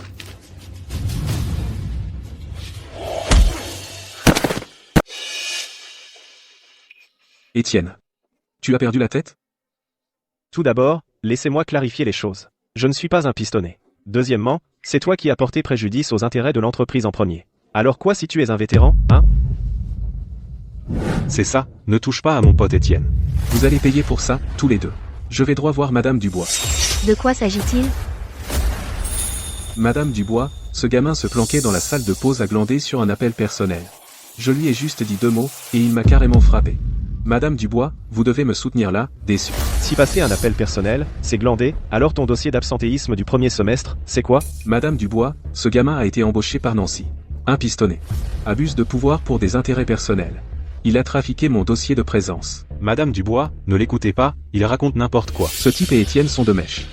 Étienne. Tu as perdu la tête? Tout d'abord, laissez-moi clarifier les choses. Je ne suis pas un pistonné. Deuxièmement, c'est toi qui as porté préjudice aux intérêts de l'entreprise en premier. Alors quoi si tu es un vétéran, hein? C'est ça, ne touche pas à mon pote Étienne. Vous allez payer pour ça, tous les deux. Je vais droit voir Madame Dubois. De quoi s'agit-il? Madame Dubois, ce gamin se planquait dans la salle de pause à glander sur un appel personnel. Je lui ai juste dit 2 mots, et il m'a carrément frappé. Madame Dubois, vous devez me soutenir là, déçu. Si passer un appel personnel, c'est glandé, alors ton dossier d'absentéisme du premier semestre, c'est quoi? Madame Dubois, ce gamin a été embauché par Nancy. Un pistonné. Abuse de pouvoir pour des intérêts personnels. Il a trafiqué mon dossier de présence. Madame Dubois, ne l'écoutez pas, il raconte n'importe quoi. Ce type et Étienne sont de mèche.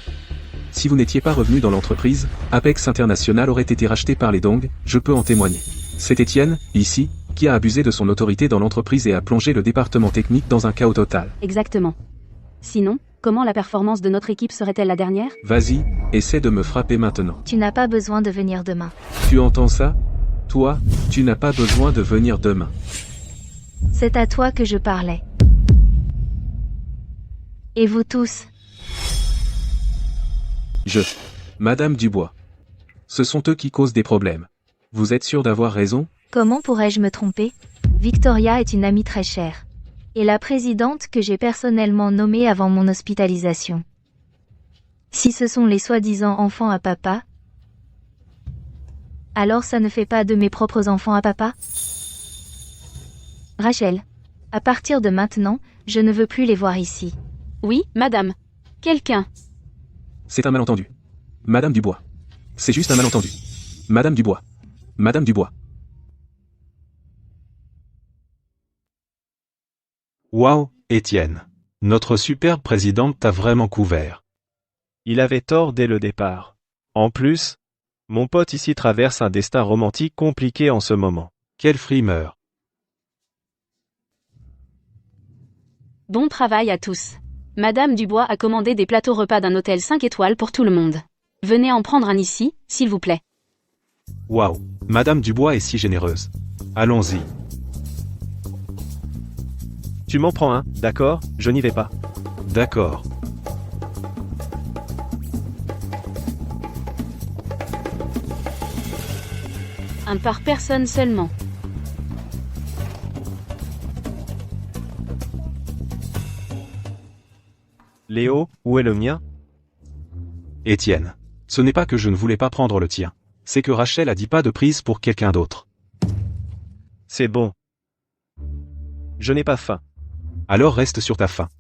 Si vous n'étiez pas revenu dans l'entreprise, Apex International aurait été racheté par les Dong, je peux en témoigner. C'est Étienne, ici, qui a abusé de son autorité dans l'entreprise et a plongé le département technique dans un chaos total. Exactement. Sinon, comment la performance de notre équipe serait-elle la dernière? Vas-y, essaie de me frapper maintenant. Tu n'as pas besoin de venir demain. Tu entends ça? Toi, tu n'as pas besoin de venir demain. C'est à toi que je parlais. Et vous tous? Madame Dubois. Ce sont eux qui causent des problèmes. Vous êtes sûr d'avoir raison? Comment pourrais-je me tromper? Victoria est une amie très chère. Et la présidente que j'ai personnellement nommée avant mon hospitalisation. Si ce sont les soi-disant enfants à papa, alors ça ne fait pas de mes propres enfants à papa? Rachel, à partir de maintenant, je ne veux plus les voir ici. Oui, madame. Quelqu'un. C'est un malentendu. Madame Dubois. C'est juste un malentendu. Madame Dubois. Madame Dubois. Waouh, Étienne. Notre superbe présidente t'a vraiment couvert. Il avait tort dès le départ. En plus, mon pote ici traverse un destin romantique compliqué en ce moment. Quel frimeur. Bon travail à tous. Madame Dubois a commandé des plateaux repas d'un hôtel 5 étoiles pour tout le monde. Venez en prendre un ici, s'il vous plaît. Waouh, Madame Dubois est si généreuse. Allons-y. Tu m'en prends un, d'accord? Je n'y vais pas. D'accord. Un par personne seulement. Léo, où est le mien? Étienne. Ce n'est pas que je ne voulais pas prendre le tien. C'est que Rachel a dit pas de prise pour quelqu'un d'autre. C'est bon. Je n'ai pas faim. Alors reste sur ta faim.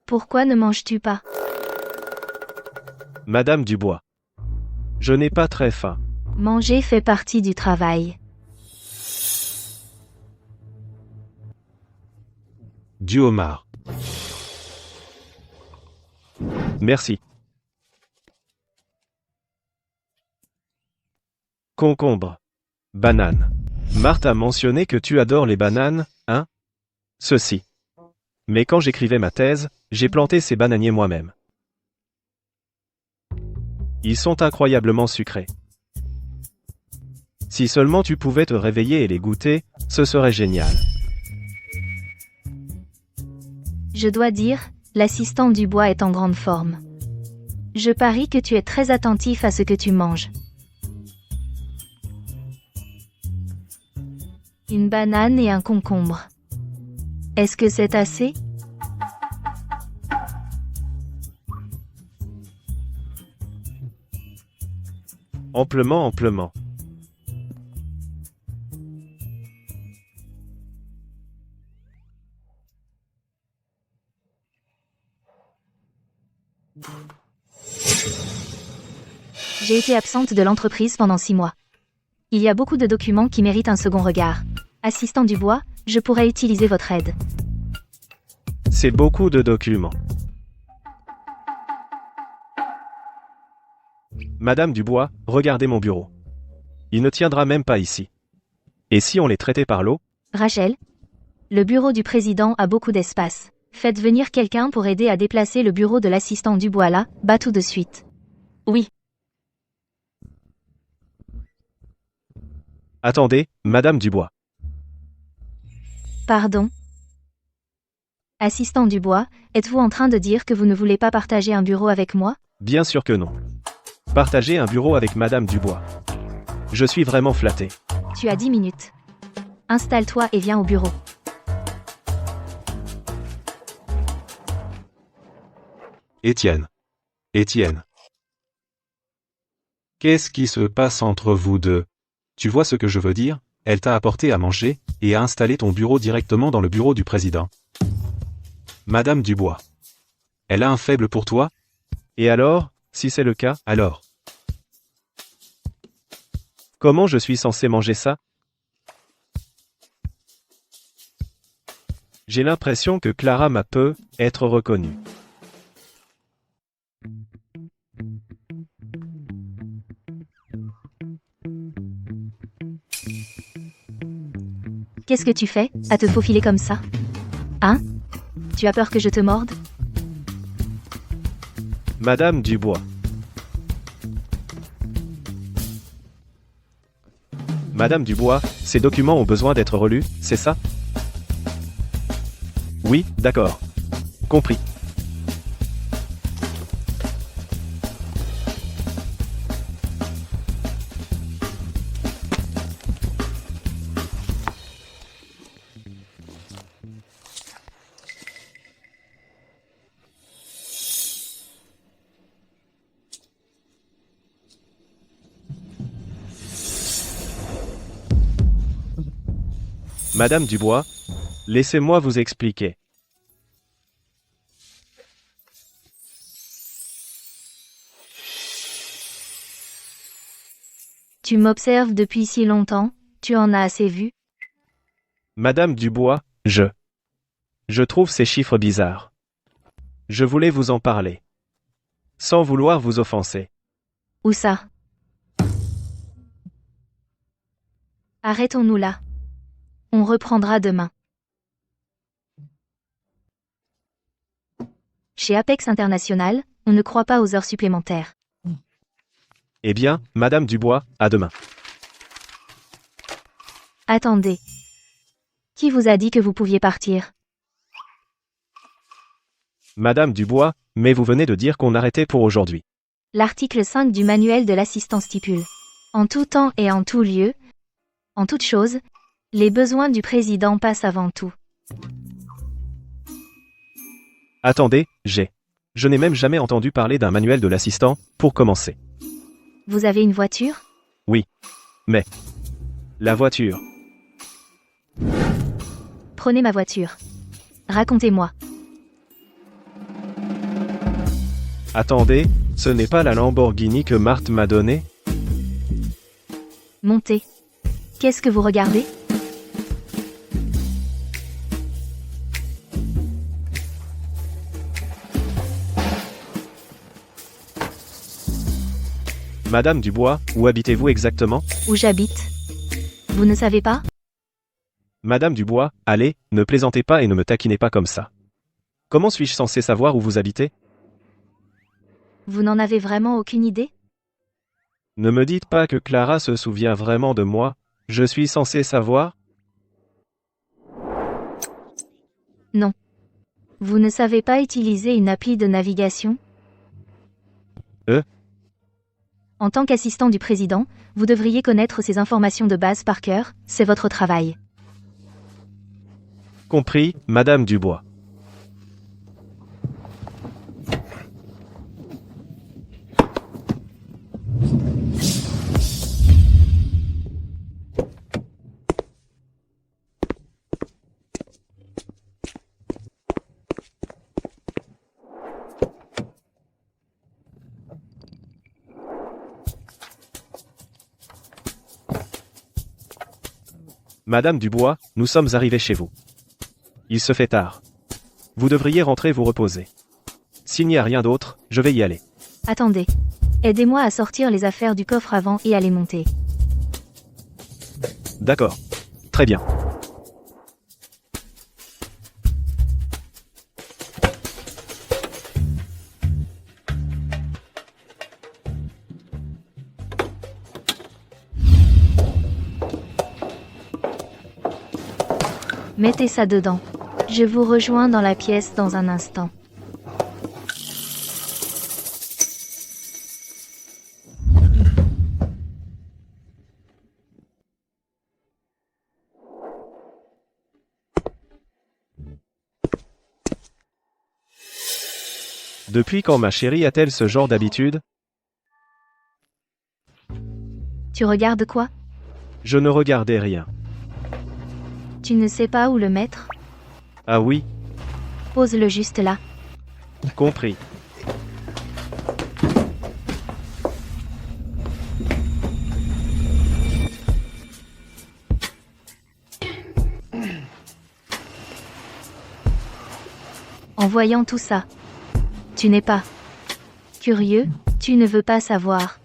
Pourquoi ne manges-tu pas? Madame Dubois. Je n'ai pas très faim. Manger fait partie du travail. Du homard. Merci. Concombre. Banane. Marthe a mentionné que tu adores les bananes, hein? Ceci. Mais quand j'écrivais ma thèse, j'ai planté ces bananiers moi-même. Ils sont incroyablement sucrés. Si seulement tu pouvais te réveiller et les goûter, ce serait génial. Je dois dire, l'assistant Dubois est en grande forme. Je parie que tu es très attentif à ce que tu manges. Une banane et un concombre. Est-ce que c'est assez? Amplement, amplement. J'ai été absente de l'entreprise pendant 6 mois. Il y a beaucoup de documents qui méritent un second regard. Assistant Dubois, je pourrais utiliser votre aide. C'est beaucoup de documents. Madame Dubois, regardez mon bureau. Il ne tiendra même pas ici. Et si on les traitait par l'eau? Rachel, le bureau du président a beaucoup d'espace. Faites venir quelqu'un pour aider à déplacer le bureau de l'assistant Dubois là, bas tout de suite. Oui. Attendez, Madame Dubois. Pardon. Assistant Dubois, êtes-vous en train de dire que vous ne voulez pas partager un bureau avec moi? Bien sûr que non. Partager un bureau avec Madame Dubois. Je suis vraiment flatté. Tu as 10 minutes. Installe-toi et viens au bureau. Étienne. Étienne. Qu'est-ce qui se passe entre vous deux? Tu vois ce que je veux dire? Elle t'a apporté à manger, et a installé ton bureau directement dans le bureau du président. Madame Dubois. Elle a un faible pour toi? Et alors, si c'est le cas, Alors. comment je suis censé manger ça? J'ai l'impression que Clara m'a peu être reconnue. Qu'est-ce que tu fais, à te faufiler comme ça? Hein? Tu as peur que je te morde? Madame Dubois. Madame Dubois, ces documents ont besoin d'être relus, c'est ça? Oui, d'accord. Compris. Madame Dubois, laissez-moi vous expliquer. Tu m'observes depuis si longtemps, tu en as assez vu. Madame Dubois, je trouve ces chiffres bizarres. Je voulais vous en parler. Sans vouloir vous offenser. Où ça? Arrêtons-nous là. On reprendra demain. Chez Apex International, on ne croit pas aux heures supplémentaires. Eh bien, Madame Dubois, à demain. Attendez. Qui vous a dit que vous pouviez partir? Madame Dubois, mais vous venez de dire qu'on arrêtait pour aujourd'hui. L'article 5 du manuel de l'assistant stipule. En tout temps et en tout lieu, en toute chose, les besoins du président passent avant tout. Attendez, je n'ai même jamais entendu parler d'un manuel de l'assistant, pour commencer. Vous avez une voiture? Oui. Mais. La voiture. Prenez ma voiture. Racontez-moi. Attendez, ce n'est pas la Lamborghini que Marthe m'a donnée? Montez. Qu'est-ce que vous regardez? Madame Dubois, où habitez-vous exactement? Où j'habite? Vous ne savez pas? Madame Dubois, allez, ne plaisantez pas et ne me taquinez pas comme ça. Comment suis-je censé savoir où vous habitez? Vous n'en avez vraiment aucune idée? Ne me dites pas que Clara se souvient vraiment de moi. Je suis censé savoir? Non. Vous ne savez pas utiliser une appli de navigation? En tant qu'assistant du président, vous devriez connaître ces informations de base par cœur, c'est votre travail. Compris, Madame Dubois. Madame Dubois, nous sommes arrivés chez vous. Il se fait tard. Vous devriez rentrer vous reposer. S'il n'y a rien d'autre, je vais y aller. Attendez. Aidez-moi à sortir les affaires du coffre avant et à les monter. D'accord. Très bien. Mettez ça dedans. Je vous rejoins dans la pièce dans un instant. Depuis quand ma chérie a-t-elle ce genre d'habitude? Tu regardes quoi? Je ne regardais rien. Tu ne sais pas où le mettre? Ah oui, Pose-le juste là. compris. En voyant tout ça, tu n'es pas curieux, tu ne veux pas savoir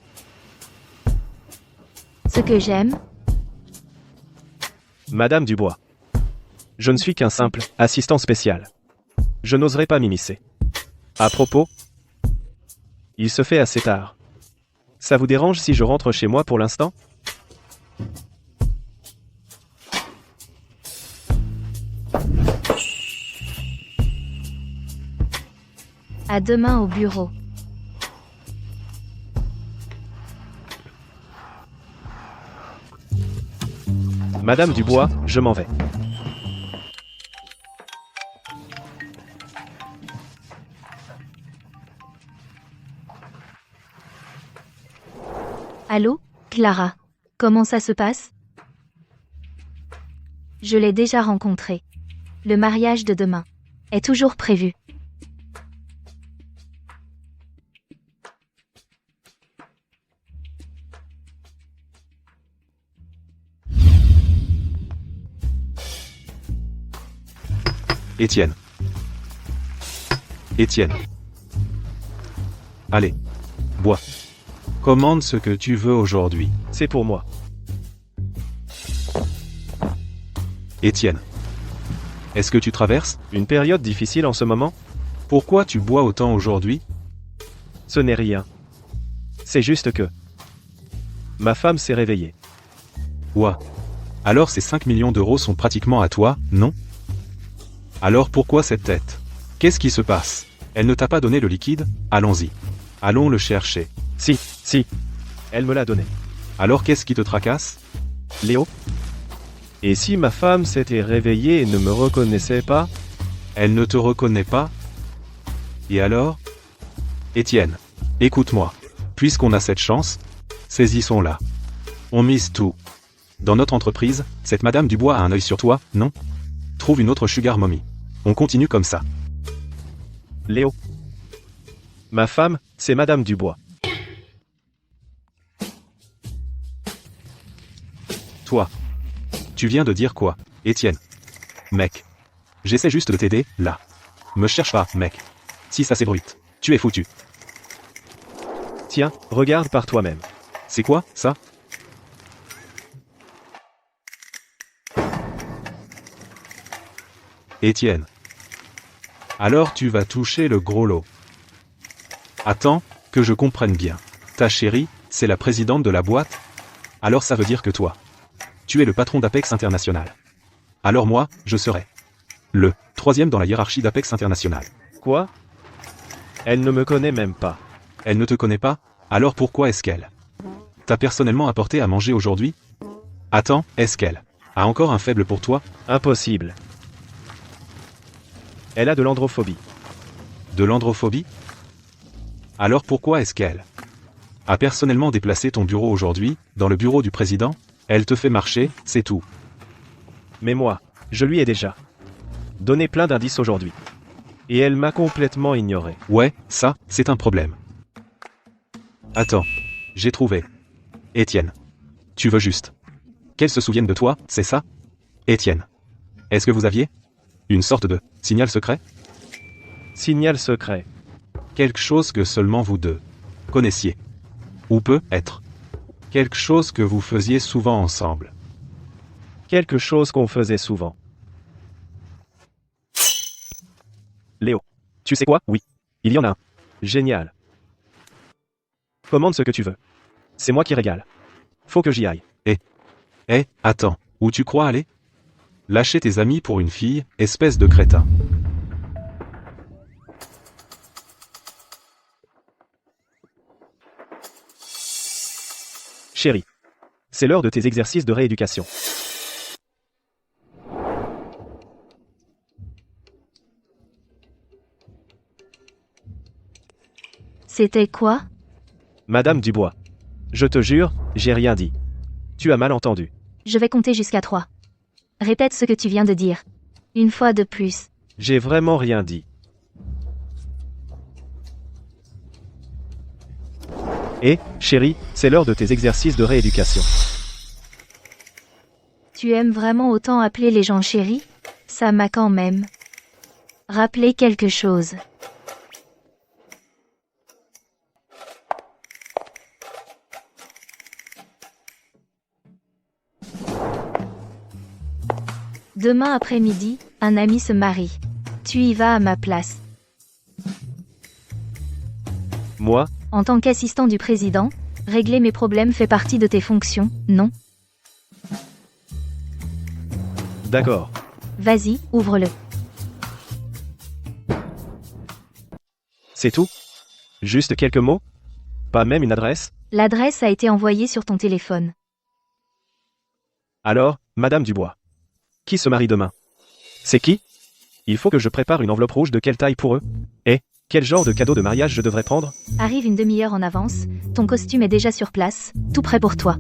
ce que j'aime? Madame Dubois. Je ne suis qu'un simple assistant spécial. Je n'oserais pas m'immiscer. À propos, il se fait assez tard. Ça vous dérange si je rentre chez moi pour l'instant? À demain au bureau. Madame Dubois, je m'en vais. Allô, Clara? Comment ça se passe? Je l'ai déjà rencontré. Le mariage de demain est toujours prévu. Étienne. Étienne. Allez. Bois. Commande ce que tu veux aujourd'hui. C'est pour moi. Étienne. Est-ce que tu traverses Une période difficile en ce moment? Pourquoi tu bois autant aujourd'hui? Ce n'est rien. C'est juste que... ma femme s'est réveillée. Ouah. Alors ces 5 millions d'euros sont pratiquement à toi, non? Alors pourquoi cette tête? Qu'est-ce qui se passe? Elle ne t'a pas donné le liquide? Allons-y. Allons le chercher. Si. Elle me l'a donné. Alors qu'est-ce qui te tracasse? Léo? Et si ma femme s'était réveillée et ne me reconnaissait pas? Elle ne te reconnaît pas? Et alors? Étienne, écoute-moi. Puisqu'on a cette chance, saisissons-la. On mise tout. Dans notre entreprise, cette Madame Dubois a un œil sur toi, non? Trouve une autre sugar mommy. On continue comme ça. Léo. Ma femme, c'est Madame Dubois. Toi. Tu viens de dire quoi, Étienne? Mec. J'essaie juste de t'aider, là. Me cherche pas, mec. Si ça s'ébruite, tu es foutu. Tiens, regarde par toi-même. C'est quoi, ça? Étienne. Alors tu vas toucher le gros lot. Attends, que je comprenne bien. Ta chérie, c'est la présidente de la boîte? Alors ça veut dire que toi, tu es le patron d'Apex International. Alors moi, je serai le 3e dans la hiérarchie d'Apex International. Quoi? Elle ne me connaît même pas. Elle ne te connaît pas? Alors pourquoi est-ce qu'elle t'a personnellement apporté à manger aujourd'hui? Attends, est-ce qu'elle a encore un faible pour toi? Impossible. Elle a de l'androphobie. De l'androphobie? Alors pourquoi est-ce qu'elle a personnellement déplacé ton bureau aujourd'hui, dans le bureau du président? Elle te fait marcher, c'est tout. Mais moi, je lui ai déjà donné plein d'indices aujourd'hui. Et elle m'a complètement ignoré. Ouais, ça, c'est un problème. Attends, j'ai trouvé. Étienne. Tu veux juste qu'elle se souvienne de toi, c'est ça? Étienne. Est-ce que vous aviez une sorte de signal secret? Signal secret. Quelque chose que seulement vous deux connaissiez. Ou peut être quelque chose que vous faisiez souvent ensemble. Quelque chose qu'on faisait souvent. Léo. Tu sais quoi? Oui. Il y en a un. Génial. Commande ce que tu veux. C'est moi qui régale. Faut que j'y aille. Attends. Où tu crois aller? Lâcher tes amis pour une fille, espèce de crétin. Chérie. C'est l'heure de tes exercices de rééducation. C'était quoi? Madame Dubois. Je te jure, j'ai rien dit. Tu as mal entendu. Je vais compter jusqu'à 3. Répète ce que tu viens de dire. Une fois de plus. J'ai vraiment rien dit. Chérie, c'est l'heure de tes exercices de rééducation. Tu aimes vraiment autant appeler les gens chéris? Ça m'a quand même rappelé quelque chose. Demain après-midi, un ami se marie. Tu y vas à ma place. Moi? En tant qu'assistant du président, régler mes problèmes fait partie de tes fonctions, non? D'accord. Vas-y, ouvre-le. C'est tout? Juste quelques mots? Pas même une adresse? L'adresse a été envoyée sur ton téléphone. Alors, Madame Dubois. Qui se marie demain? C'est qui? Il faut que je prépare une enveloppe rouge de quelle taille pour eux? Quel genre de cadeau de mariage je devrais prendre? Arrive une demi-heure en avance, ton costume est déjà sur place, tout prêt pour toi.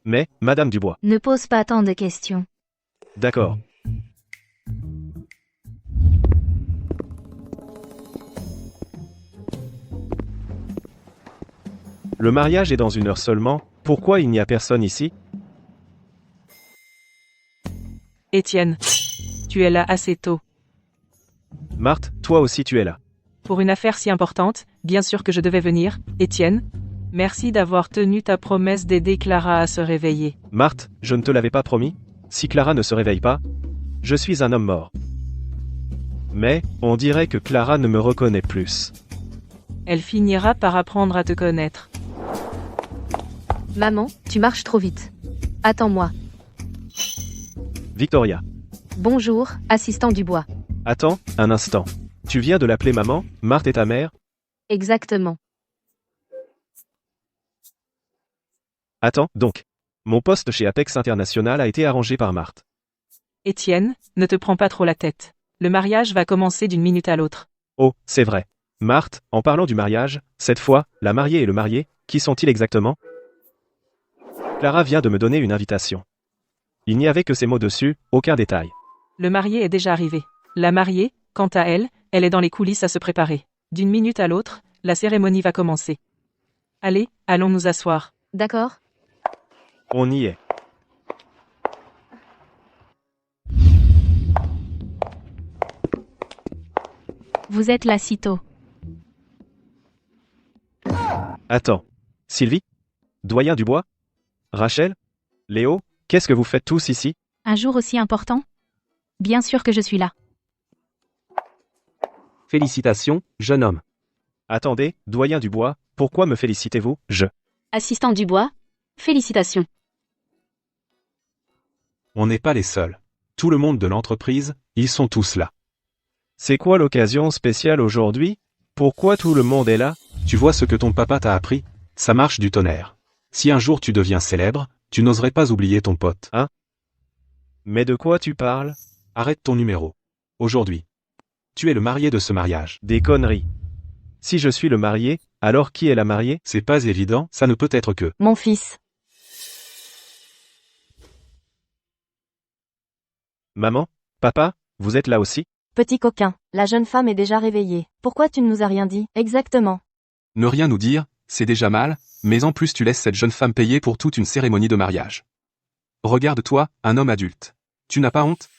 Mais, Madame Dubois. Ne pose pas tant de questions. D'accord. Le mariage est dans 1 heure seulement, pourquoi il n'y a personne ici? Étienne. Tu es là assez tôt. Marthe, toi aussi tu es là. Pour une affaire si importante, bien sûr que je devais venir, Étienne. Merci d'avoir tenu ta promesse d'aider Clara à se réveiller. Marthe, je ne te l'avais pas promis? Si Clara ne se réveille pas, je suis un homme mort. Mais, on dirait que Clara ne me reconnaît plus. Elle finira par apprendre à te connaître. Maman, tu marches trop vite. Attends-moi. Victoria. Bonjour, assistant Dubois. Attends, un instant. Tu viens de l'appeler maman, Marthe est ta mère? Exactement. Attends, donc. Mon poste chez Apex International a été arrangé par Marthe. Étienne, ne te prends pas trop la tête. Le mariage va commencer d'une minute à l'autre. Oh, c'est vrai. Marthe, en parlant du mariage, cette fois, la mariée et le marié, qui sont-ils exactement? Clara vient de me donner une invitation. Il n'y avait que ces mots dessus, aucun détail. Le marié est déjà arrivé. La mariée, quant à elle, elle est dans les coulisses à se préparer. D'une minute à l'autre, la cérémonie va commencer. Allez, allons nous asseoir. D'accord? On y est. Vous êtes là si tôt. Attends. Sylvie? Doyen Dubois? Rachel? Léo? Qu'est-ce que vous faites tous ici? Un jour aussi important? Bien sûr que je suis là. Félicitations, jeune homme. Attendez, doyen Dubois, pourquoi me félicitez-vous? Assistant Dubois, félicitations. On n'est pas les seuls. Tout le monde de l'entreprise, ils sont tous là. C'est quoi l'occasion spéciale aujourd'hui? Pourquoi tout le monde est là? Tu vois ce que ton papa t'a appris? Ça marche du tonnerre. Si un jour tu deviens célèbre, tu n'oserais pas oublier ton pote. Hein? Mais de quoi tu parles? Arrête ton numéro. Aujourd'hui. Tu es le marié de ce mariage. Des conneries. Si je suis le marié, alors qui est la mariée? C'est pas évident, ça ne peut être que. Mon fils. Maman? Papa? Vous êtes là aussi? Petit coquin, la jeune femme est déjà réveillée. Pourquoi tu ne nous as rien dit? Exactement. Ne rien nous dire, c'est déjà mal, mais en plus tu laisses cette jeune femme payer pour toute une cérémonie de mariage. Regarde-toi, un homme adulte. Tu n'as pas honte?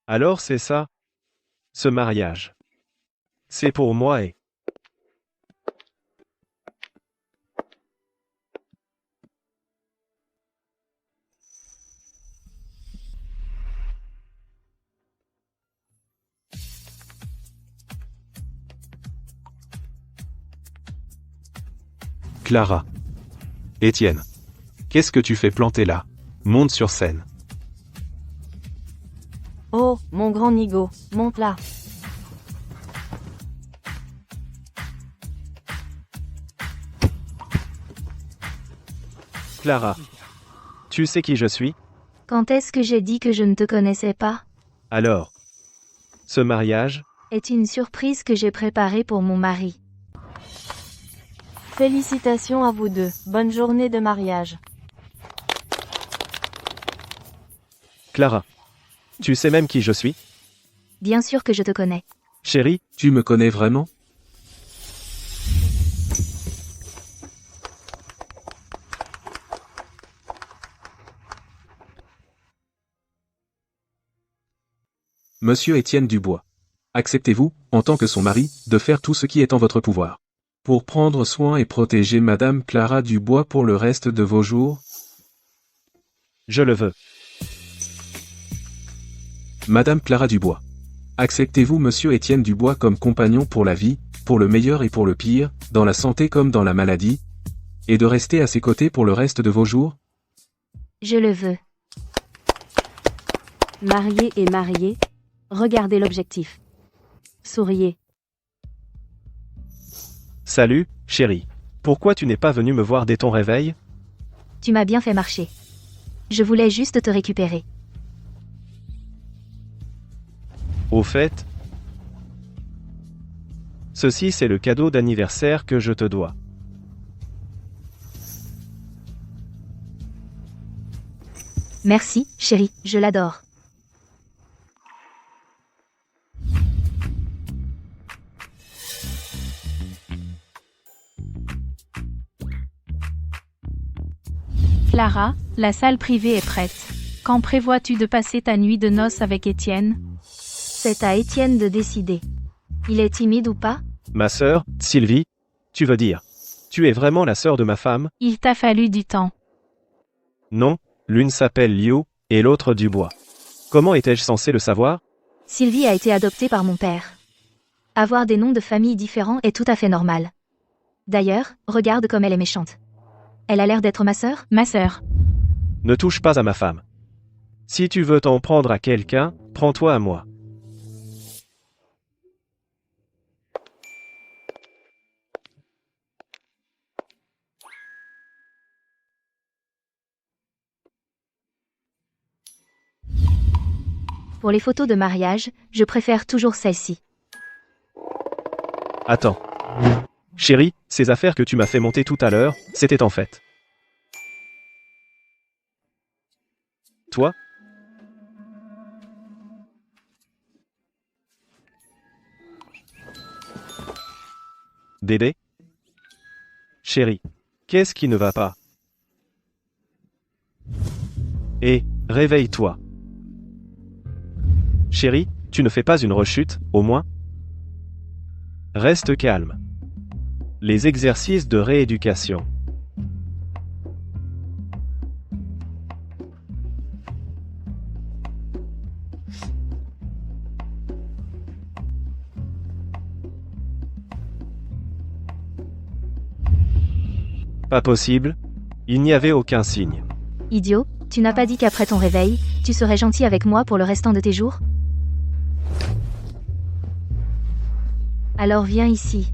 Alors c'est ça? Ce mariage. C'est pour moi et... Clara. Étienne. Qu'est-ce que tu fais planter là? Monte sur scène. Oh, mon grand nigo, monte là. Clara. Tu sais qui je suis? Quand est-ce que j'ai dit que je ne te connaissais pas? Alors. Ce mariage? Est une surprise que j'ai préparée pour mon mari. Félicitations à vous deux. Bonne journée de mariage. Clara. Tu sais même qui je suis? Bien sûr que je te connais. Chérie? Tu me connais vraiment? Monsieur Étienne Dubois. Acceptez-vous, en tant que son mari, de faire tout ce qui est en votre pouvoir pour prendre soin et protéger Madame Clara Dubois pour le reste de vos jours? Je le veux. Madame Clara Dubois. Acceptez-vous Monsieur Étienne Dubois comme compagnon pour la vie, pour le meilleur et pour le pire, dans la santé comme dans la maladie, et de rester à ses côtés pour le reste de vos jours? Je le veux. Marié et marié, regardez l'objectif. Souriez. Salut, chérie. Pourquoi tu n'es pas venu me voir dès ton réveil? Tu m'as bien fait marcher. Je voulais juste te récupérer. Au fait, ceci c'est le cadeau d'anniversaire que je te dois. Merci, chérie, je l'adore. Clara, la salle privée est prête. Quand prévois-tu de passer ta nuit de noces avec Étienne? C'est à Étienne de décider. Il est timide ou pas? Ma sœur, Sylvie, tu veux dire. Tu es vraiment la sœur de ma femme? Il t'a fallu du temps. Non, l'une s'appelle Liu, et l'autre Dubois. Comment étais-je censé le savoir? Sylvie a été adoptée par mon père. Avoir des noms de famille différents est tout à fait normal. D'ailleurs, regarde comme elle est méchante. Elle a l'air d'être ma sœur? Ma sœur. Ne touche pas à ma femme. Si tu veux t'en prendre à quelqu'un, prends-toi à moi. Pour les photos de mariage, je préfère toujours celle-ci. Attends. Chérie, ces affaires que tu m'as fait monter tout à l'heure, c'était en fait. Toi? Dédé? Chérie, qu'est-ce qui ne va pas? Hé, réveille-toi. Chérie, tu ne fais pas une rechute, au moins? Reste calme. Les exercices de rééducation. Pas possible. Il n'y avait aucun signe. Idiot, tu n'as pas dit qu'après ton réveil, tu serais gentil avec moi pour le restant de tes jours? Alors viens ici.